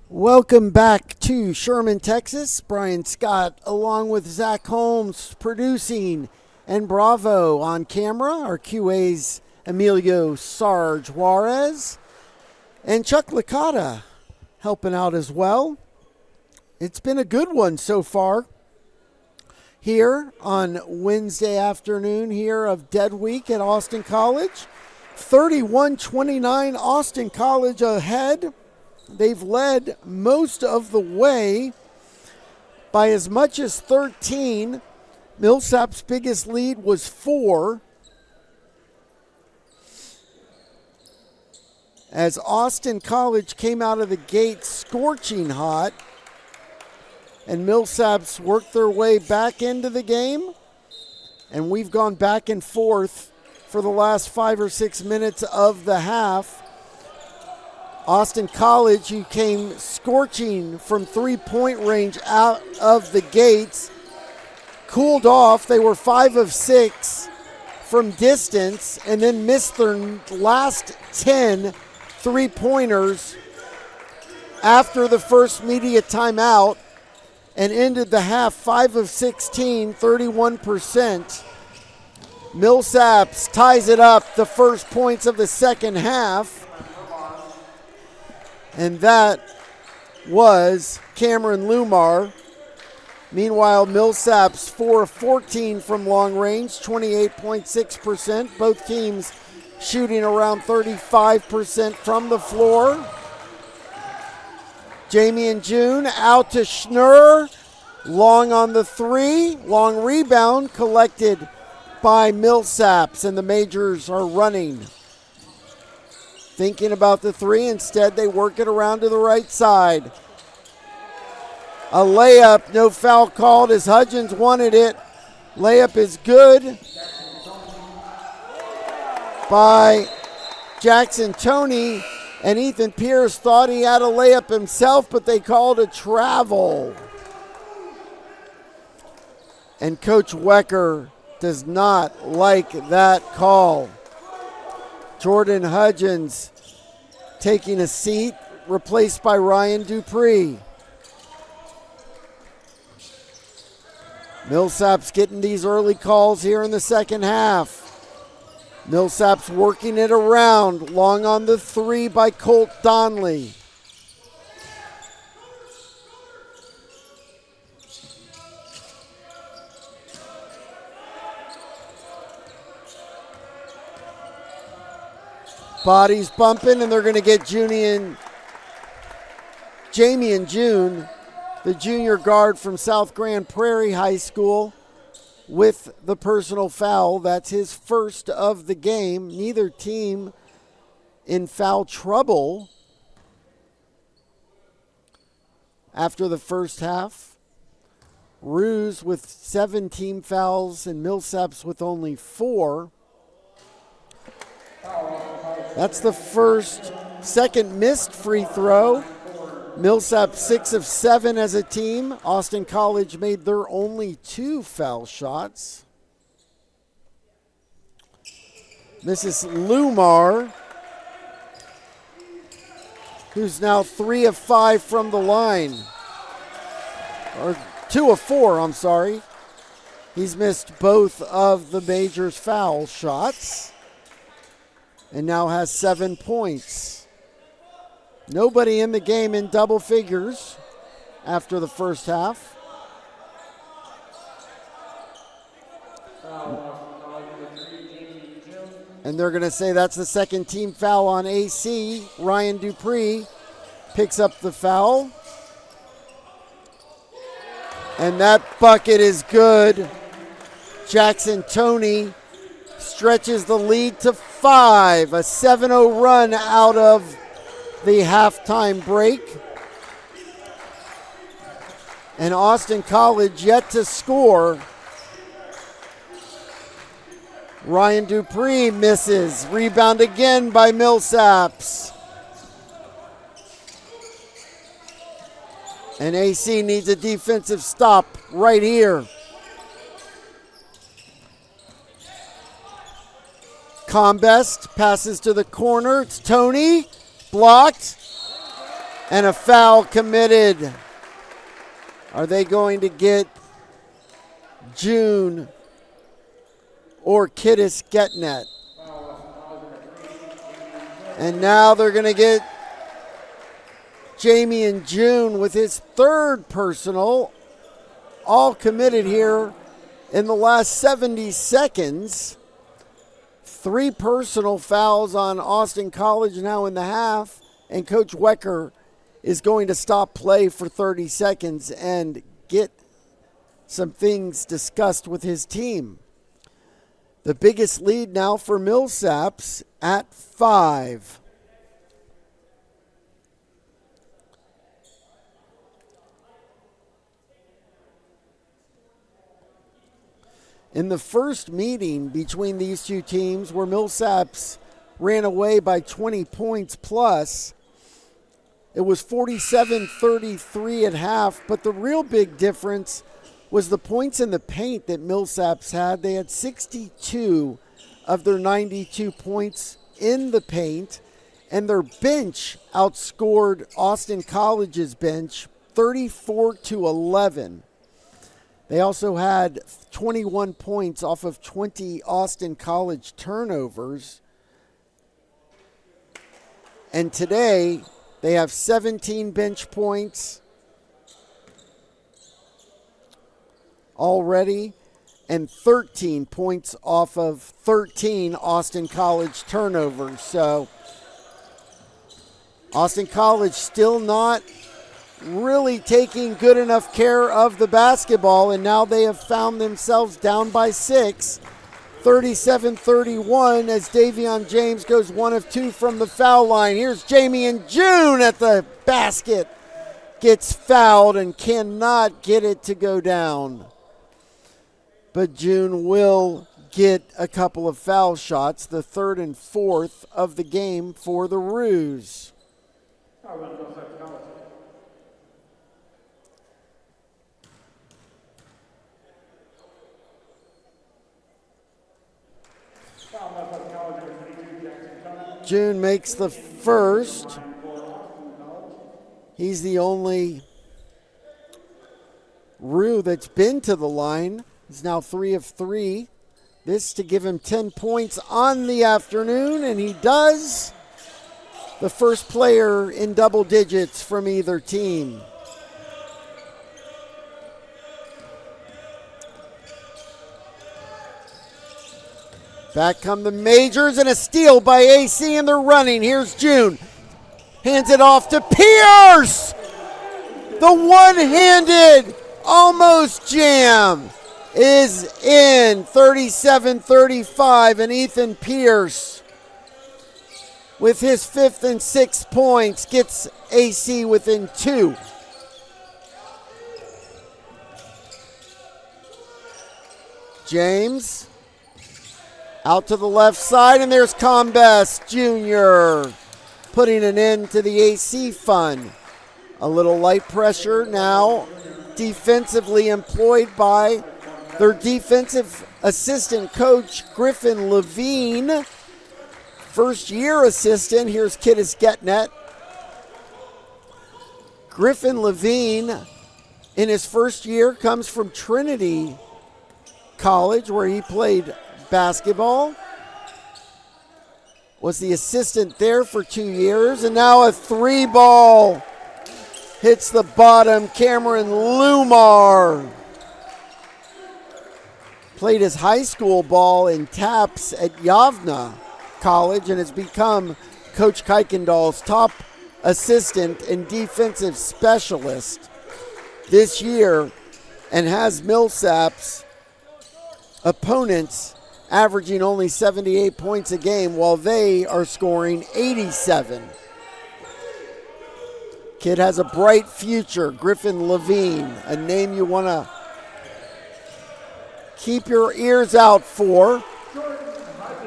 Welcome back to Sherman, Texas. Brian Scott along with Zach Holmes producing, and Bravo on camera. Our QA's Emilio Sarge Juarez and Chuck Licata helping out as well. It's been a good one so far here on Wednesday afternoon here of Dead Week at Austin College. 31-29, Austin College ahead. They've led most of the way by as much as 13. Millsaps' biggest lead was 4. As Austin College came out of the gate scorching hot, and Millsaps worked their way back into the game, and we've gone back and forth for the last 5 or 6 minutes of the half. Austin College, who came scorching from three-point range out of the gates, cooled off. They were 5 of 6 from distance and then missed their last 10 three-pointers after the first media timeout and ended the half 5 of 16, 31%. Millsaps ties it up, the first points of the second half. And that was Cameron Lumar. Meanwhile, Millsaps 4 of 14 from long range, 28.6%. Both teams shooting around 35% from the floor. Jamie and June out to Schnurr. Long on the 3. Long rebound collected by Millsaps, and the Majors are running. Thinking about the 3, instead they work it around to the right side. A layup, no foul called as Hudgens wanted it. Layup is good by Jackson Toney, and Ethan Pierce thought he had a layup himself, but they called a travel. And Coach Wecker does not like that call. Jordan Hudgens taking a seat, replaced by Ryan Dupree. Millsaps getting these early calls here in the second half. Millsaps working it around. Long on the 3 by Colt Donley. Bodies bumping, and they're going to get Jamie and June, the junior guard from South Grand Prairie High School, with the personal foul. That's his first of the game. Neither team in foul trouble after the first half. Ruse with 7 team fouls and Millsaps with only 4. That's the second missed free throw. Millsaps 6 of 7 as a team. Austin College made their only 2 foul shots. This is Lumar, who's now 3 of 5 from the line. Or 2 of 4, I'm sorry. He's missed both of the Majors' foul shots and now has 7 points. Nobody in the game in double figures after the first half. And they're going to say that's the second team foul on AC. Ryan Dupree picks up the foul. And that bucket is good. Jackson Toney stretches the lead to 5. A 7-0 run out of the halftime break. And Austin College yet to score. Ryan Dupree misses. Rebound again by Millsaps. And AC needs a defensive stop right here. Combest passes to the corner. It's Toney. Blocked. And a foul committed. Are they going to get June or Kittis Getnet? And now they're going to get Jamie and June with his third personal, all committed here in the last 70 seconds. 3 personal fouls on Austin College now in the half, and Coach Wecker is going to stop play for 30 seconds and get some things discussed with his team. The biggest lead now for Millsaps at 5. In the first meeting between these two teams, where Millsaps ran away by 20 points plus, it was 47-33 at half, but the real big difference was the points in the paint that Millsaps had. They had 62 of their 92 points in the paint, and their bench outscored Austin College's bench 34-11. They also had 21 points off of 20 Austin College turnovers. And today, they have 17 bench points already and 13 points off of 13 Austin College turnovers. So Austin College still not really taking good enough care of the basketball, and now they have found themselves down by 6, 37-31, as Davion James goes 1 of 2 from the foul line. Here's Jamie and June at the basket. Gets fouled and cannot get it to go down. But June will get a couple of foul shots, the 3rd and 4th of the game for the Roos. June makes the first. He's the only Roo that's been to the line. He's now 3 of 3. This to give him 10 points on the afternoon, and he does. The first player in double digits from either team. Back come the Majors, and a steal by AC, and they're running. Here's June. Hands it off to Pierce. The one-handed almost jam is in. 37-35, and Ethan Pierce, with his 5th and 6th points, gets AC within 2. James out to the left side, and there's Combest Jr. putting an end to the AC fun. A little light pressure now defensively employed by their defensive assistant coach, Griffin Levine. First-year assistant, here's Kittis Getnet. Griffin Levine, in his first year, comes from Trinity College, where he played basketball. Was the assistant there for 2 years, and now a 3-ball hits the bottom. Cameron Lumar played his high school ball in taps at Yavna College and has become Coach Kuykendall's top assistant and defensive specialist this year, and has Millsaps opponents averaging only 78 points a game while they are scoring 87. Kid has a bright future. Griffin Levine, a name you want to keep your ears out for.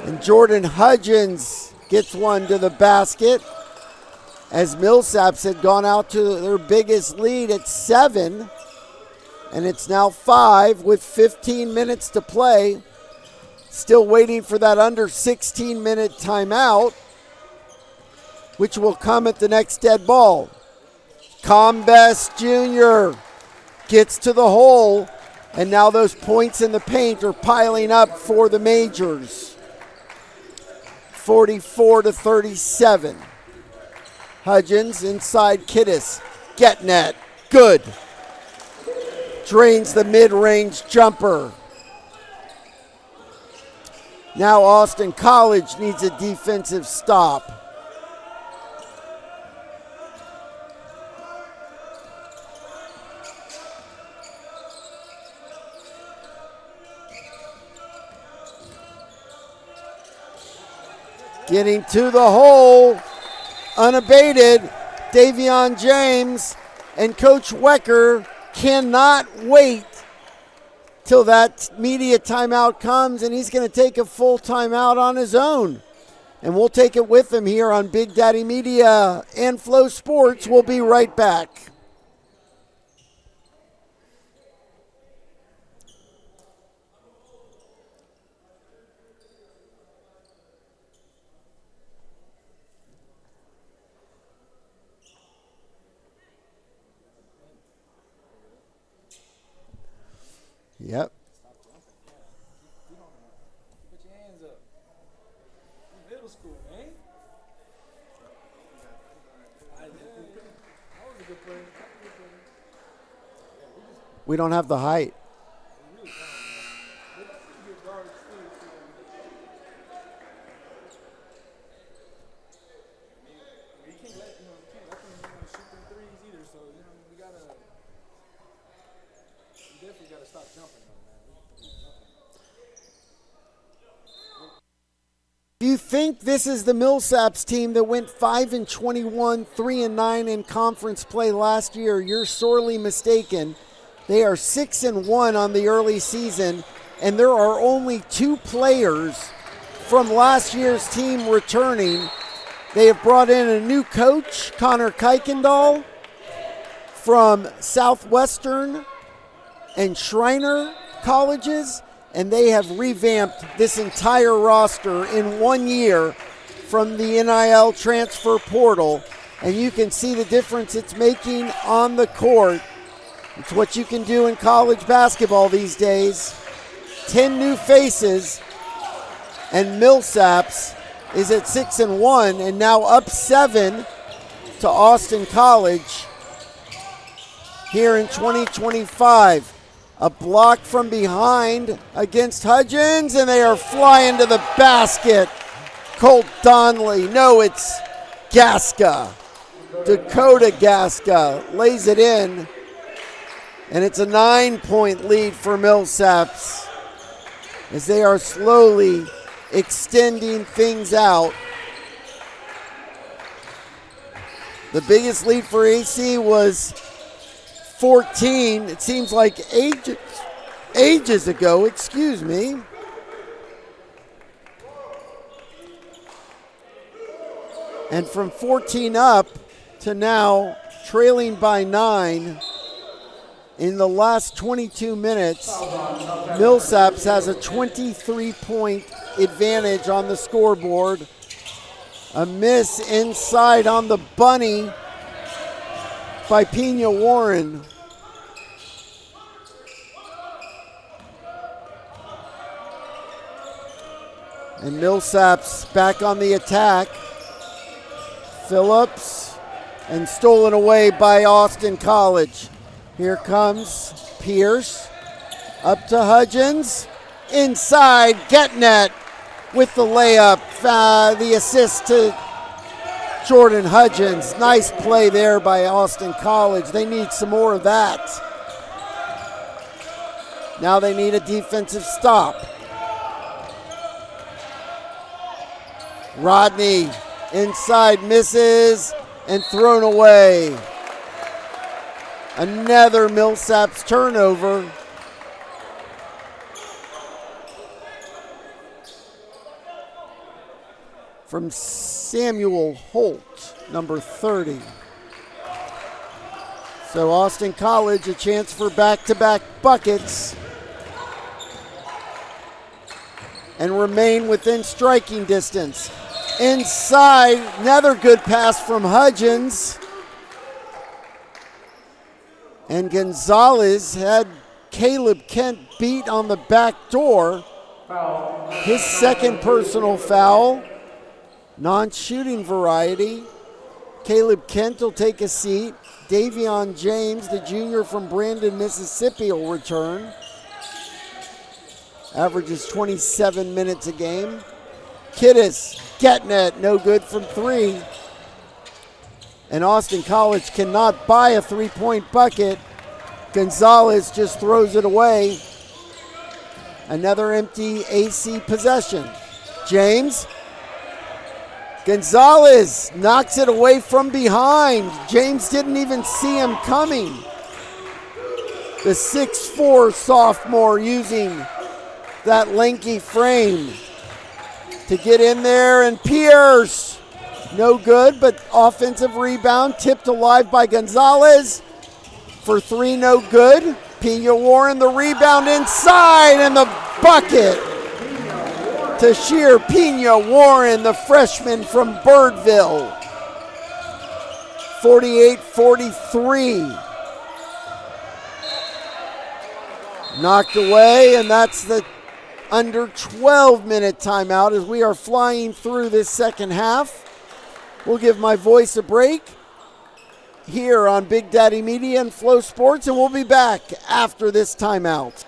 And Jordan Hudgens gets one to the basket, as Millsaps had gone out to their biggest lead at 7, and it's now 5 with 15 minutes to play. Still waiting for that under 16-minute timeout, which will come at the next dead ball. Combest Jr. gets to the hole, and now those points in the paint are piling up for the Majors. 44-37. Hudgens inside Kittis. Get net. Good. Drains the mid-range jumper. Now Austin College needs a defensive stop. Getting to the hole, unabated, Davion James, and Coach Wecker cannot wait till that media timeout comes, and he's going to take a full timeout on his own. And we'll take it with him here on Big Daddy Media and FloSports. We'll be right back. Yep. Put your hands up. Middle school, man. I was a good player. We don't have the height. You can't let them shoot them threes either. So we definitely gotta stop jumping though, man. If you think this is the Millsaps team that went 5-21, 3-9 in conference play last year, you're sorely mistaken. They are 6-1 on the early season, and there are only 2 players from last year's team returning. They have brought in a new coach, Connor Kuykendall, from Southwestern and Schreiner colleges, and they have revamped this entire roster in 1 year from the NIL transfer portal, and you can see the difference it's making on the court. It's what you can do in college basketball these days. 10 new faces, and Millsaps is at 6-1 and now up 7 to Austin College here in 2025. A block from behind against Hudgens, and they are flying to the basket. Colt Donnelly, no, it's Gasca. Dakota Gasca lays it in, and it's a 9-point lead for Millsaps as they are slowly extending things out. The biggest lead for AC was 14. It seems like ages ago, excuse me. And from 14 up to now, trailing by 9 in the last 22 minutes, Millsaps has a 23-point advantage on the scoreboard. A miss inside on the bunny by Pena Warren. And Millsaps back on the attack. Phillips, and stolen away by Austin College. Here comes Pierce, up to Hudgens, inside, Getnet with the layup, the assist to Jordan Hudgens. Nice play there by Austin College. They need some more of that. Now they need a defensive stop. Rodney inside, misses, and thrown away. Another Millsaps turnover. From Samuel Holt, number 30. So Austin College, a chance for back-to-back buckets and remain within striking distance. Inside, another good pass from Hudgens. And Gonzalez had Caleb Kent beat on the back door. His second personal foul, non-shooting variety. Caleb Kent will take a seat. Davion James, the junior from Brandon, Mississippi, will return. Averages 27 minutes a game. Kiddis, getting it, no good from three. And Austin College cannot buy a three-point bucket. Gonzalez just throws it away. Another empty AC possession. James. Gonzalez knocks it away from behind. James didn't even see him coming. The 6'4" sophomore using that lanky frame to get in there, and Pierce, no good, but offensive rebound, tipped alive by Gonzalez. For three, no good. Pena Warren, the rebound inside, and the bucket to sheer Pena Warren, the freshman from Birdville. 48-43. Knocked away, and that's the under 12-minute timeout as we are flying through this second half. We'll give my voice a break here on Big Daddy Media and FloSports, and we'll be back after this timeout.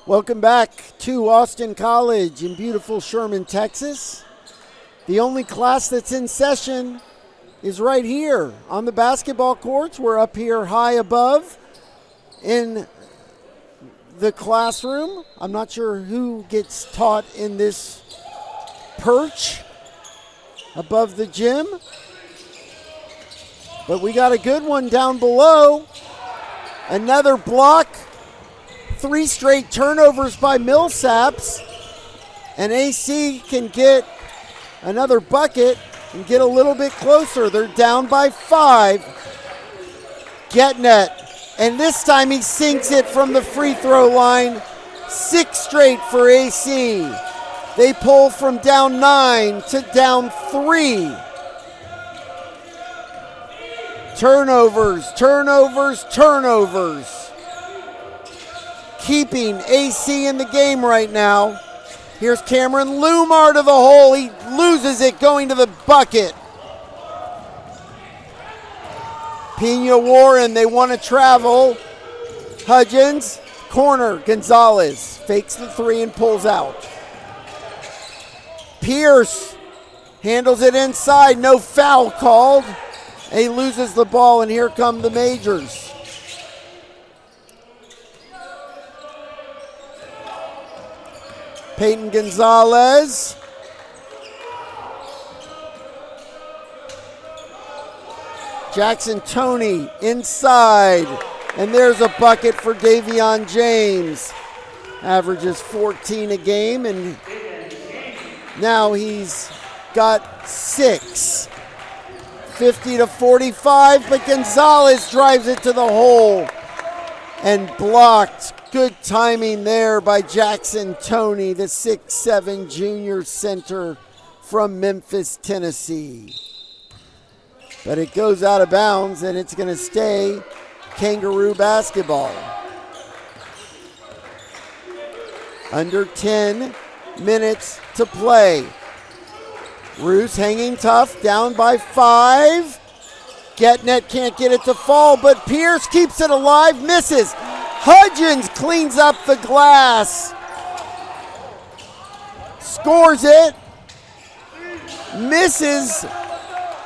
Welcome back to Austin College in beautiful Sherman, Texas. The only class that's in session is right here on the basketball courts. We're up here high above in the classroom. I'm not sure who gets taught in this perch above the gym, but we got a good one down below. Another block. 3 straight turnovers by Millsaps, and AC can get another bucket and get a little bit closer. They're down by 5. Getting it, and this time he sinks it from the free throw line. 6 straight for AC. They pull from down 9 to down 3. Turnovers, turnovers, turnovers. Keeping AC in the game right now. Here's Cameron Lumar to the hole. He loses it going to the bucket. Pena Warren, they want to travel. Hudgens, corner, Gonzalez fakes the 3 and pulls out. Pierce handles it inside, no foul called. And he loses the ball, and here come the Majors. Peyton Gonzalez. Jackson Toney inside. And there's a bucket for Davion James. Averages 14 a game, and now he's got 6. 50-45, but Gonzalez drives it to the hole and blocked. Good timing there by Jackson Toney, the 6'7" junior center from Memphis, Tennessee. But it goes out of bounds, and it's going to stay Kangaroo basketball. Under 10 minutes to play. Roos hanging tough, down by 5. Getnet can't get it to fall, but Pierce keeps it alive, misses. Hudgens cleans up the glass. scores it. Misses.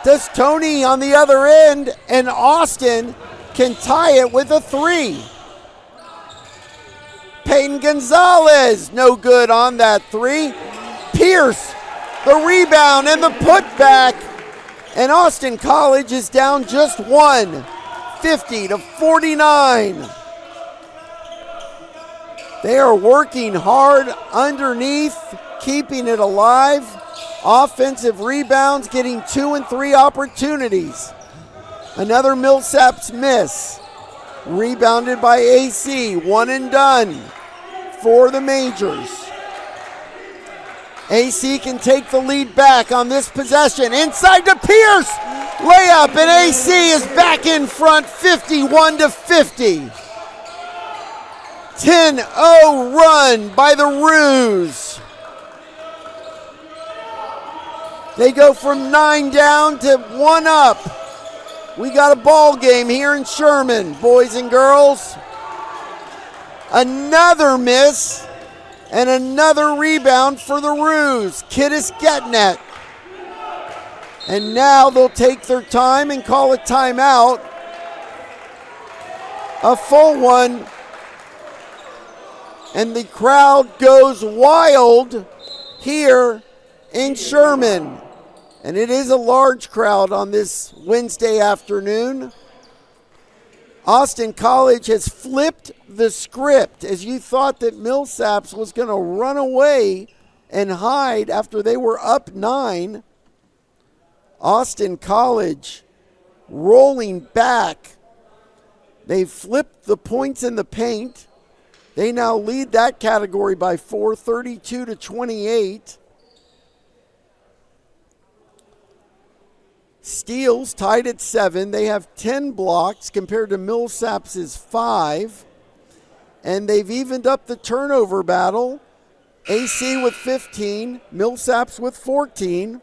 Does Tony on the other end, and Austin can tie it with a 3. Peyton Gonzalez, no good on that 3. Pierce, the rebound and the putback. And Austin College is down just 1, 50-49. They are working hard underneath, keeping it alive. Offensive rebounds, getting 2 and 3 opportunities. Another Millsaps miss. Rebounded by AC, 1 and done for the Majors. AC can take the lead back on this possession. Inside to Pierce. Layup, and AC is back in front, 51-50. 10-0 run by the Roos. They go from 9 down to 1 up. We got a ball game here in Sherman, boys and girls. Another miss and another rebound for the Roos. Kiddis Getnet. And now they'll take their time and call a timeout. A full one. And the crowd goes wild here in Sherman. And it is a large crowd on this Wednesday afternoon. Austin College has flipped the script. As you thought that Millsaps was going to run away and hide after they were up 9, Austin College rolling back. They flipped the points in the paint. They now lead that category by 4, 32-28. Steals tied at 7. They have 10 blocks compared to Millsaps' 5. And they've evened up the turnover battle. AC with 15, Millsaps with 14.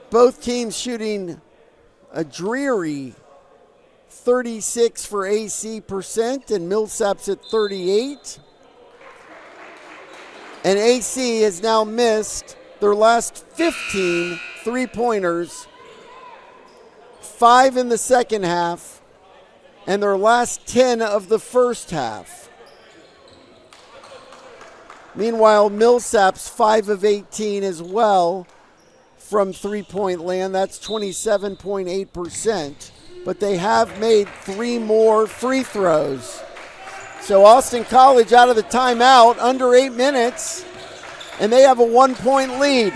Both teams shooting a dreary 36 for AC percent and Millsaps at 38. And AC has now missed their last 15 three-pointers, 5 in the second half, and their last 10 of the first half. Meanwhile, Millsaps 5 of 18 as well from three-point land. That's 27.8%. But they have made 3 more free throws. So Austin College out of the timeout, under 8 minutes, and they have a 1-point lead.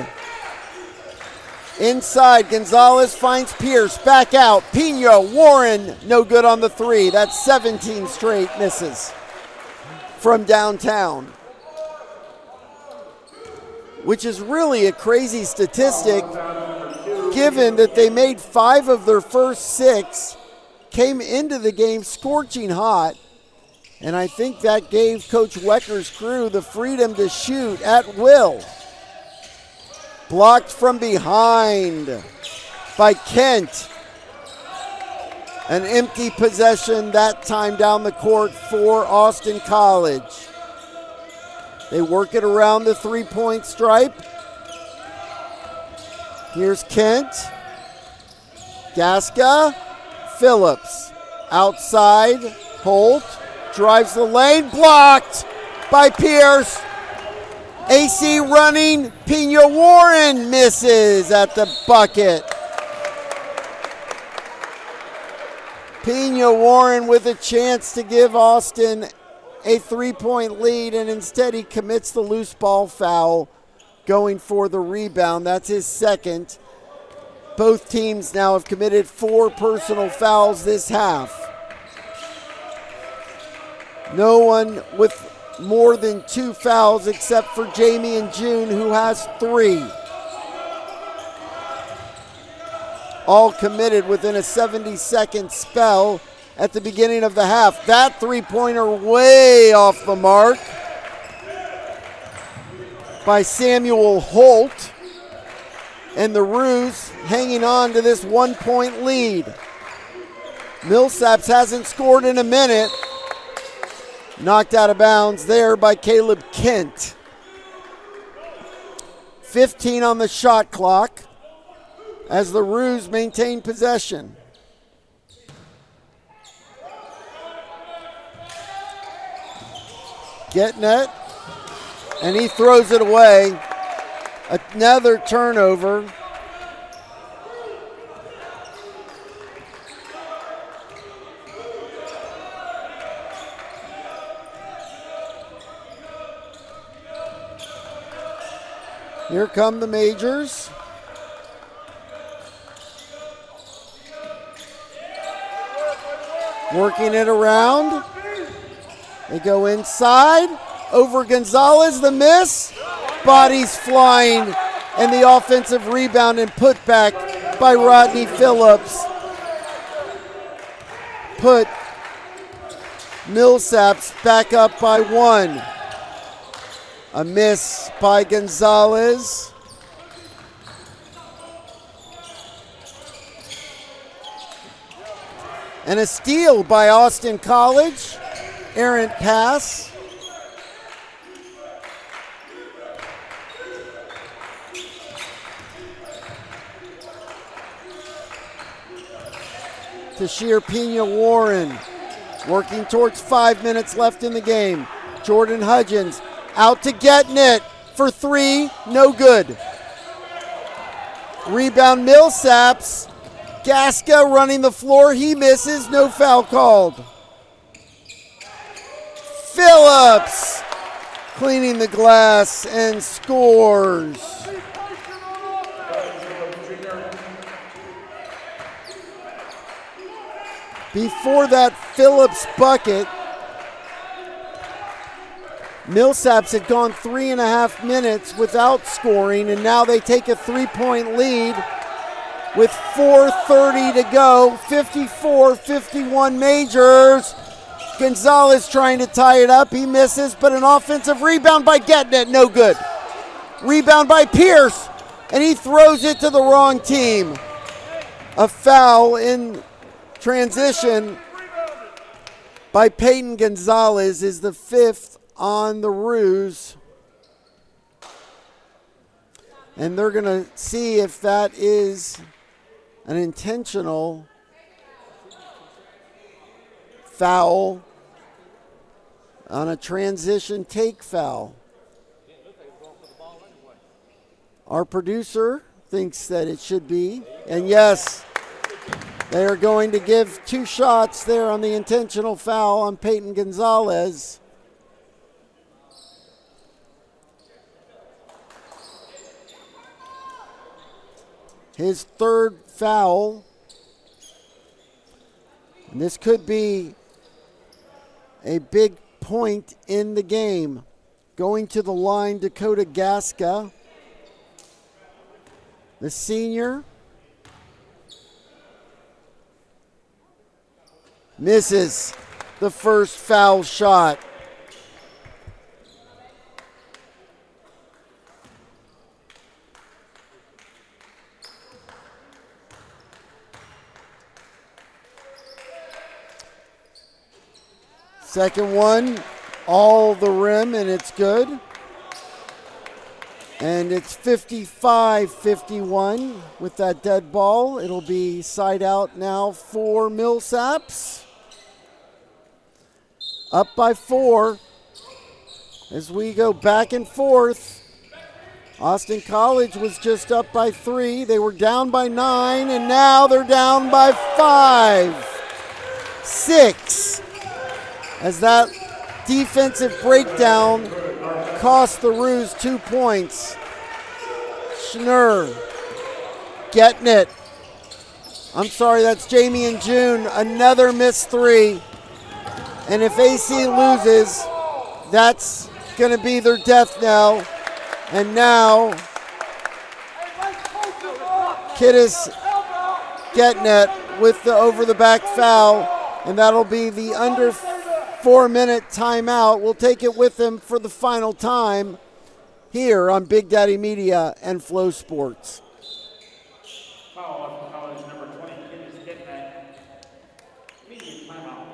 Inside, Gonzalez finds Pierce, back out. Pino, Warren, no good on the 3. That's 17 straight misses from downtown, which is really a crazy statistic given that they made 5 of their first 6, came into the game scorching hot, and I think that gave Coach Wecker's crew the freedom to shoot at will. Blocked from behind by Kent. An empty possession that time down the court for Austin College. They work it around the three-point stripe. Here's Kent. Gaska. Phillips. Outside. Holt. Drives the lane. Blocked by Pierce. AC running. Pino Warren misses at the bucket. Pino Warren with a chance to give Austin a 3-point lead, and instead he commits the loose ball foul, going for the rebound. That's his second. Both teams now have committed 4 personal fouls this half. No one with more than 2 fouls except for Jamie and June, who has 3. All committed within a 70-second spell at the beginning of the half. That three-pointer way off the mark by Samuel Holt. And the Roos hanging on to this 1-point lead. Millsaps hasn't scored in a minute. Knocked out of bounds there by Caleb Kent. 15 on the shot clock as the Roos maintain possession. Getting it, and he throws it away. Another turnover. Here come the Majors. Working it around. They go inside. Over Gonzalez, the miss. Bodies flying, and the offensive rebound and put back by Rodney Phillips. Put Millsaps back up by 1. A miss by Gonzalez. And a steal by Austin College. Errant pass. Tashir Pena-Warren working towards 5 minutes left in the game. Jordan Hudgens out to Getnet for 3, no good. Rebound Millsaps. Gaska running the floor, he misses, no foul called. Phillips cleaning the glass and scores. Before that Phillips bucket, Millsaps had gone 3.5 minutes without scoring, and now they take a 3-point lead with 4:30 to go. 54-51 Majors. Gonzalez trying to tie it up. He misses, but an offensive rebound by Getnet, no good. Rebound by Pierce, and he throws it to the wrong team. A foul in transition by Peyton Gonzalez is the 5th on the Roos. And they're going to see if that is an intentional foul on a transition take foul. Our producer thinks that it should be. And yes, they are going to give 2 shots there on the intentional foul on Peyton Gonzalez. His 3rd foul. And this could be a big point in the game. Going to the line, Dakota Gaska, the senior. Misses the first foul shot. Second one, all the rim, and it's good. And it's 55-51 with that dead ball. It'll be side out now for Millsaps. Up by 4 as we go back and forth. Austin College was just up by 3. They were down by 9, and now they're down by 5. 6. As that defensive breakdown cost the Roos 2 points. Schnurr getting it. I'm sorry, that's Jamie and June. Another missed 3. And if AC loses, that's going to be their death knell. And now, Kiddis getting it with the over-the-back foul. And that'll be the under 4-minute timeout. We'll take it with him for the final time here on Big Daddy Media and FloSports. Foul, college number 20, Kiddis getting that. Immediate timeout.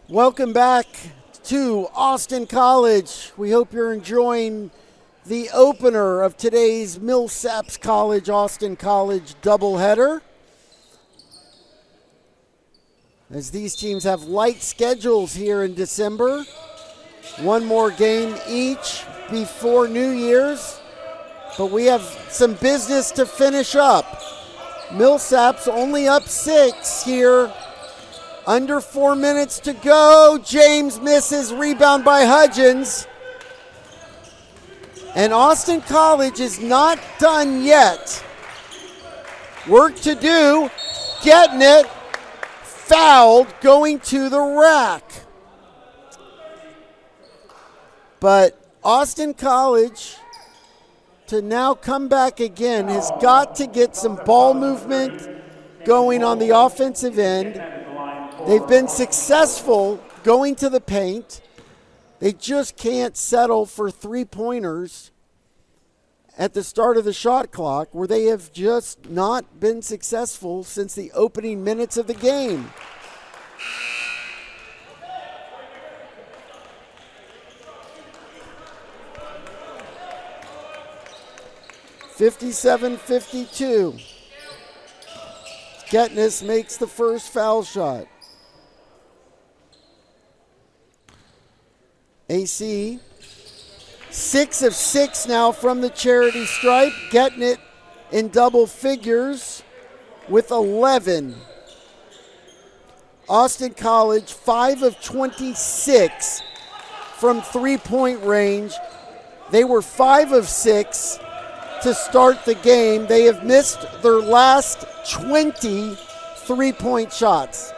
Welcome back to Austin College. We hope you're enjoying the opener of today's Millsaps College, Austin College doubleheader. As these teams have light schedules here in December. One more game each before New Year's. But we have some business to finish up. Millsaps only up 6 here. Under 4 minutes to go. James misses, rebound by Hudgens. And Austin College is not done yet. Work to do. Getting it. Fouled, going to the rack. But Austin College, to now come back again, has got to get some ball movement going on the offensive end. They've been successful going to the paint. They just can't settle for three-pointers at the start of the shot clock, where they have just not been successful since the opening minutes of the game. (57-52). Getness makes the first foul shot. AC 6 of 6 now from the charity stripe, getting it in double figures with 11. Austin College 5 of 26 from three-point range. They were 5 of 6 to start the game. They have missed their last 20 three-point shots.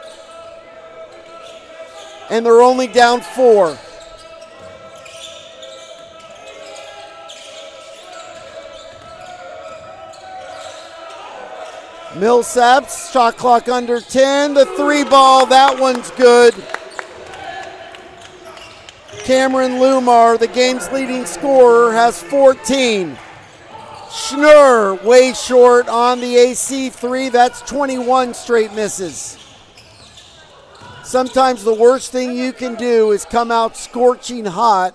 And they're only down 4. Millsaps, shot clock under 10. The 3-ball, that one's good. Cameron Lumar, the game's leading scorer, has 14. Schnurr, way short on the AC 3. That's 21 straight misses. Sometimes the worst thing you can do is come out scorching hot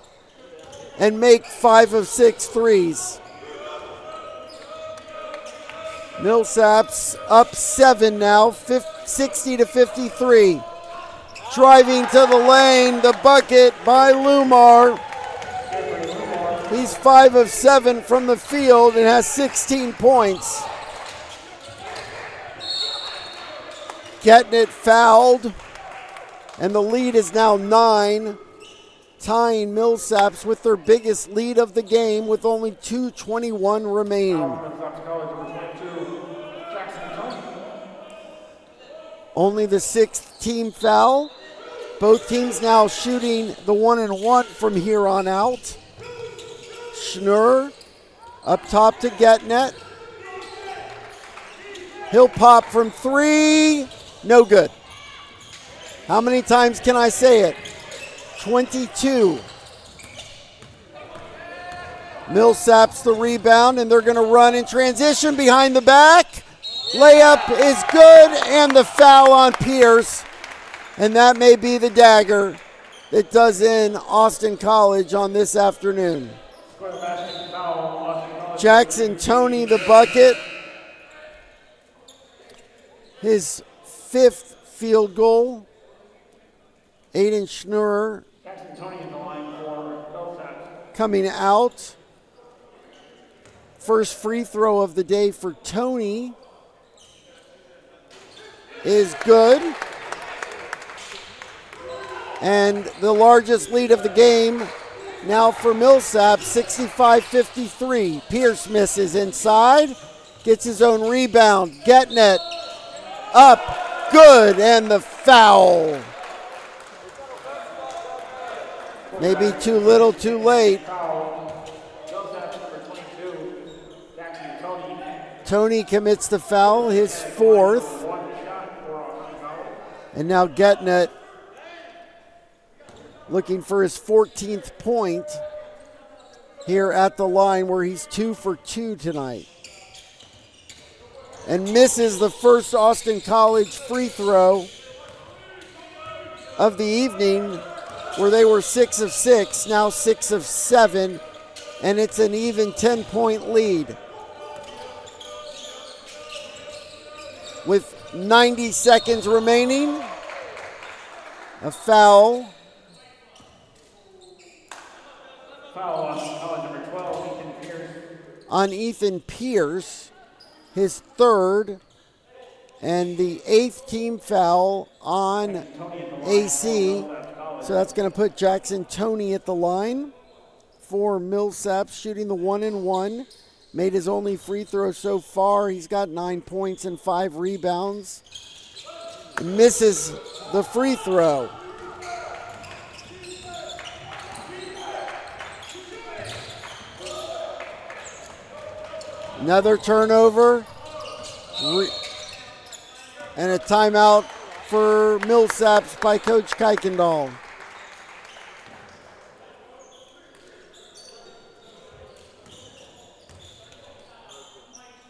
and make 5 of 6 threes. Millsaps up 7 now, 60-53. Driving to the lane, the bucket by Lumar. He's 5 of 7 from the field and has 16 points. Getting it fouled, and the lead is now 9, tying Millsaps with their biggest lead of the game with only 2:21 remaining. Only the 6th team foul. Both teams now shooting the 1-and-1 from here on out. Schnurr up top to Getnet. He'll pop from 3. No good. How many times can I say it? 22. Millsaps the rebound, and they're going to run in transition behind the back. Layup is good, and the foul on Pierce. And that may be the dagger that does in Austin College on this afternoon. Jackson Toney the bucket. His 5th field goal. Aiden Schnurr coming out. First free throw of the day for Toney is good. And the largest lead of the game now for Millsaps, 65-53. Pierce misses inside, gets his own rebound. Getnet up, good, and the foul. Maybe too little, too late. Toney commits the foul, his 4th. And now Getnet looking for his 14th point here at the line, where he's 2 for 2 tonight. And misses the first Austin College free throw. of the evening where they were 6 of 6, now 6 of 7, and it's an even 10-point lead. With 90 seconds remaining, a foul. Foul on college number 12, Ethan Pierce. On Ethan Pierce, his third, and the 8th team foul on AC. So that's going to put Jackson Toney at the line for Millsaps, shooting the 1-and-1. Made his only free throw so far. He's got 9 points and 5 rebounds. Misses the free throw. Another turnover. And a timeout for Millsaps by Coach Kuykendall.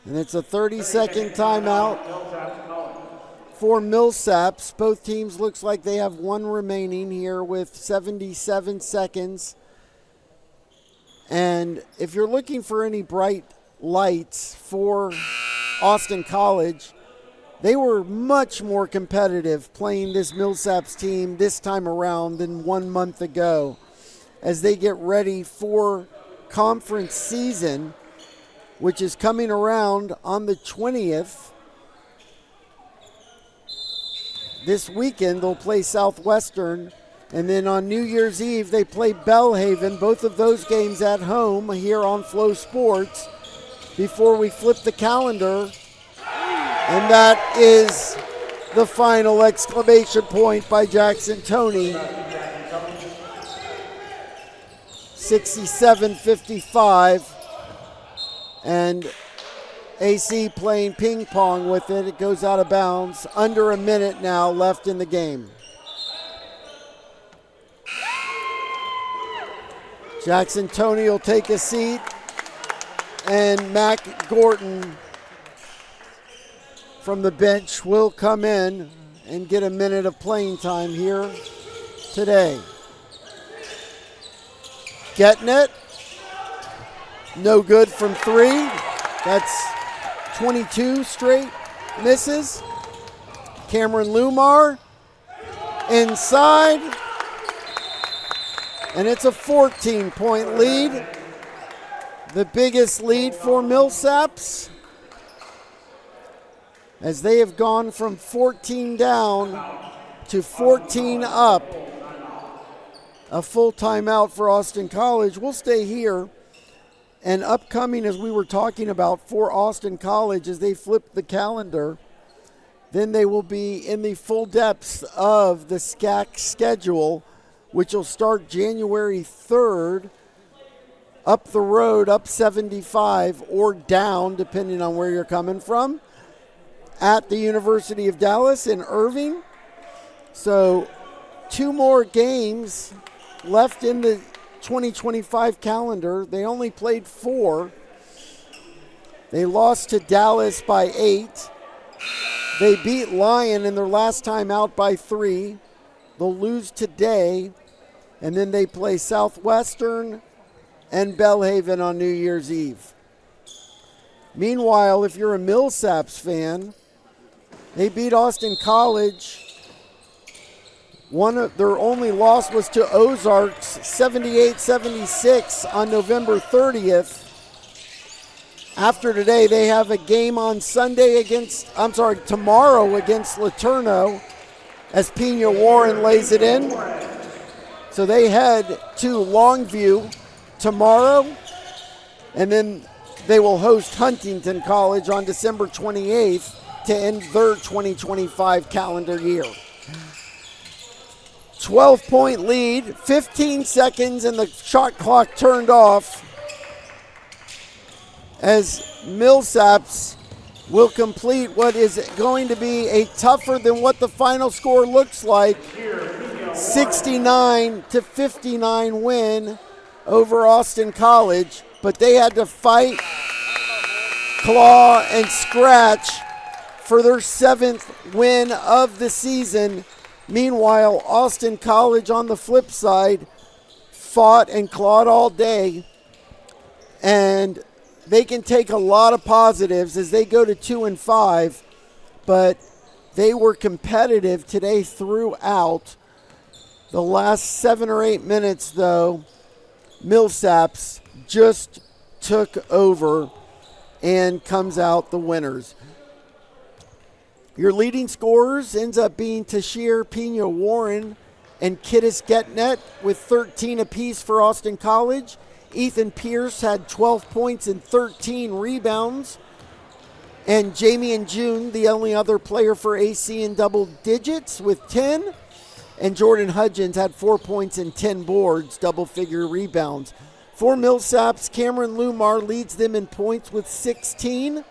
And it's a 30-second timeout for Millsaps. Both teams looks like they have one remaining here with 77 seconds. And if you're looking for any bright lights for Austin College, they were much more competitive playing this Millsaps team this time around than 1 month ago as they get ready for conference season, which is coming around on the 20th. This weekend they'll play Southwestern, and then on New Year's Eve they play Belhaven, both of those games at home here on FloSports before we flip the calendar. And that is the final exclamation point by Jackson Toney. 67-55. And AC playing ping pong with it. It goes out of bounds. Under a minute now left in the game. Jackson Toney will take a seat. And Mac Gorton from the bench will come in and get a minute of playing time here today. Getting it. No good from three. That's 22 straight misses. Cameron Lumar inside. And it's a 14-point lead. The biggest lead for Millsaps, as they have gone from 14 down to 14 up. A full timeout for Austin College. We'll stay here. And upcoming, as we were talking about, for Austin College, as they flip the calendar, then they will be in the full depths of the SCAC schedule, which will start January 3rd, up the road, up 75, or down, depending on where you're coming from, at the University of Dallas in Irving. So 2 more games left in the 2025 calendar. They only played 4. They lost to Dallas by 8. They beat Lyon in their last time out by 3. They'll lose today, and then they play Southwestern and Belhaven on New Year's Eve. Meanwhile, if you're a Millsaps fan, they beat Austin College. Their only loss was to Ozarks, 78-76 on November 30th. After today, they have a game on tomorrow against Laterno as Pena Warren lays it in. So they head to Longview tomorrow, and then they will host Huntington College on December 28th to end their 2025 calendar year. 12-point lead, 15 seconds, and the shot clock turned off as Millsaps will complete what is going to be a tougher than what the final score looks like, 69-59 win over Austin College. But they had to fight, claw, and scratch for their 7th win of the season Meanwhile, Austin College on the flip side fought and clawed all day, and they can take a lot of positives as they go to 2-5, but they were competitive today throughout. The last 7 or 8 minutes, though, Millsaps just took over and comes out the winners. Your leading scorers ends up being Tashir Pena Warren and Kittis Getnet with 13 apiece for Austin College. Ethan Pierce had 12 points and 13 rebounds. And Jamie and June, the only other player for AC in double digits with 10. And Jordan Hudgens had 4 points and 10 boards, double-figure rebounds. For Millsaps, Cameron Lumar leads them in points with 16.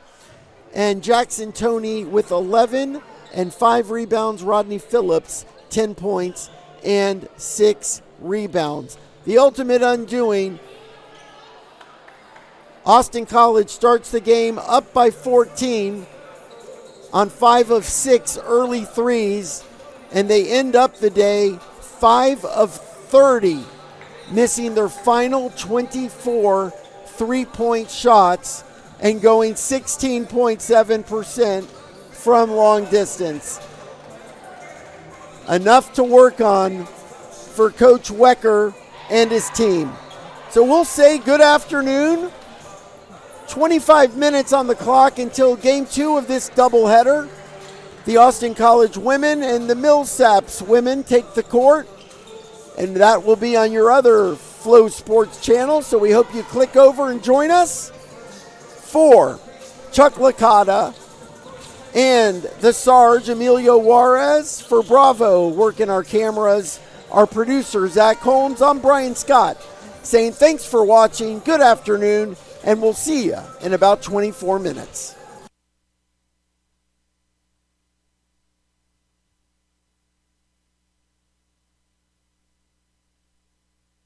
And Jackson Toney with 11 and 5 rebounds. Rodney Phillips, 10 points and 6 rebounds. The ultimate undoing, Austin College starts the game up by 14 on 5 of 6 early threes, and they end up the day 5 of 30, missing their final 24 three-point shots and going 16.7% from long distance. Enough to work on for Coach Wecker and his team. So we'll say good afternoon. 25 minutes on the clock until game 2 of this doubleheader. The Austin College women and the Millsaps women take the court, and that will be on your other FloSports channel, so we hope you click over and join us. For Chuck Licata and the Sarge Emilio Juarez, for Bravo working our cameras, our producer Zach Holmes, I'm Brian Scott saying thanks for watching, good afternoon, and we'll see you in about 24 minutes.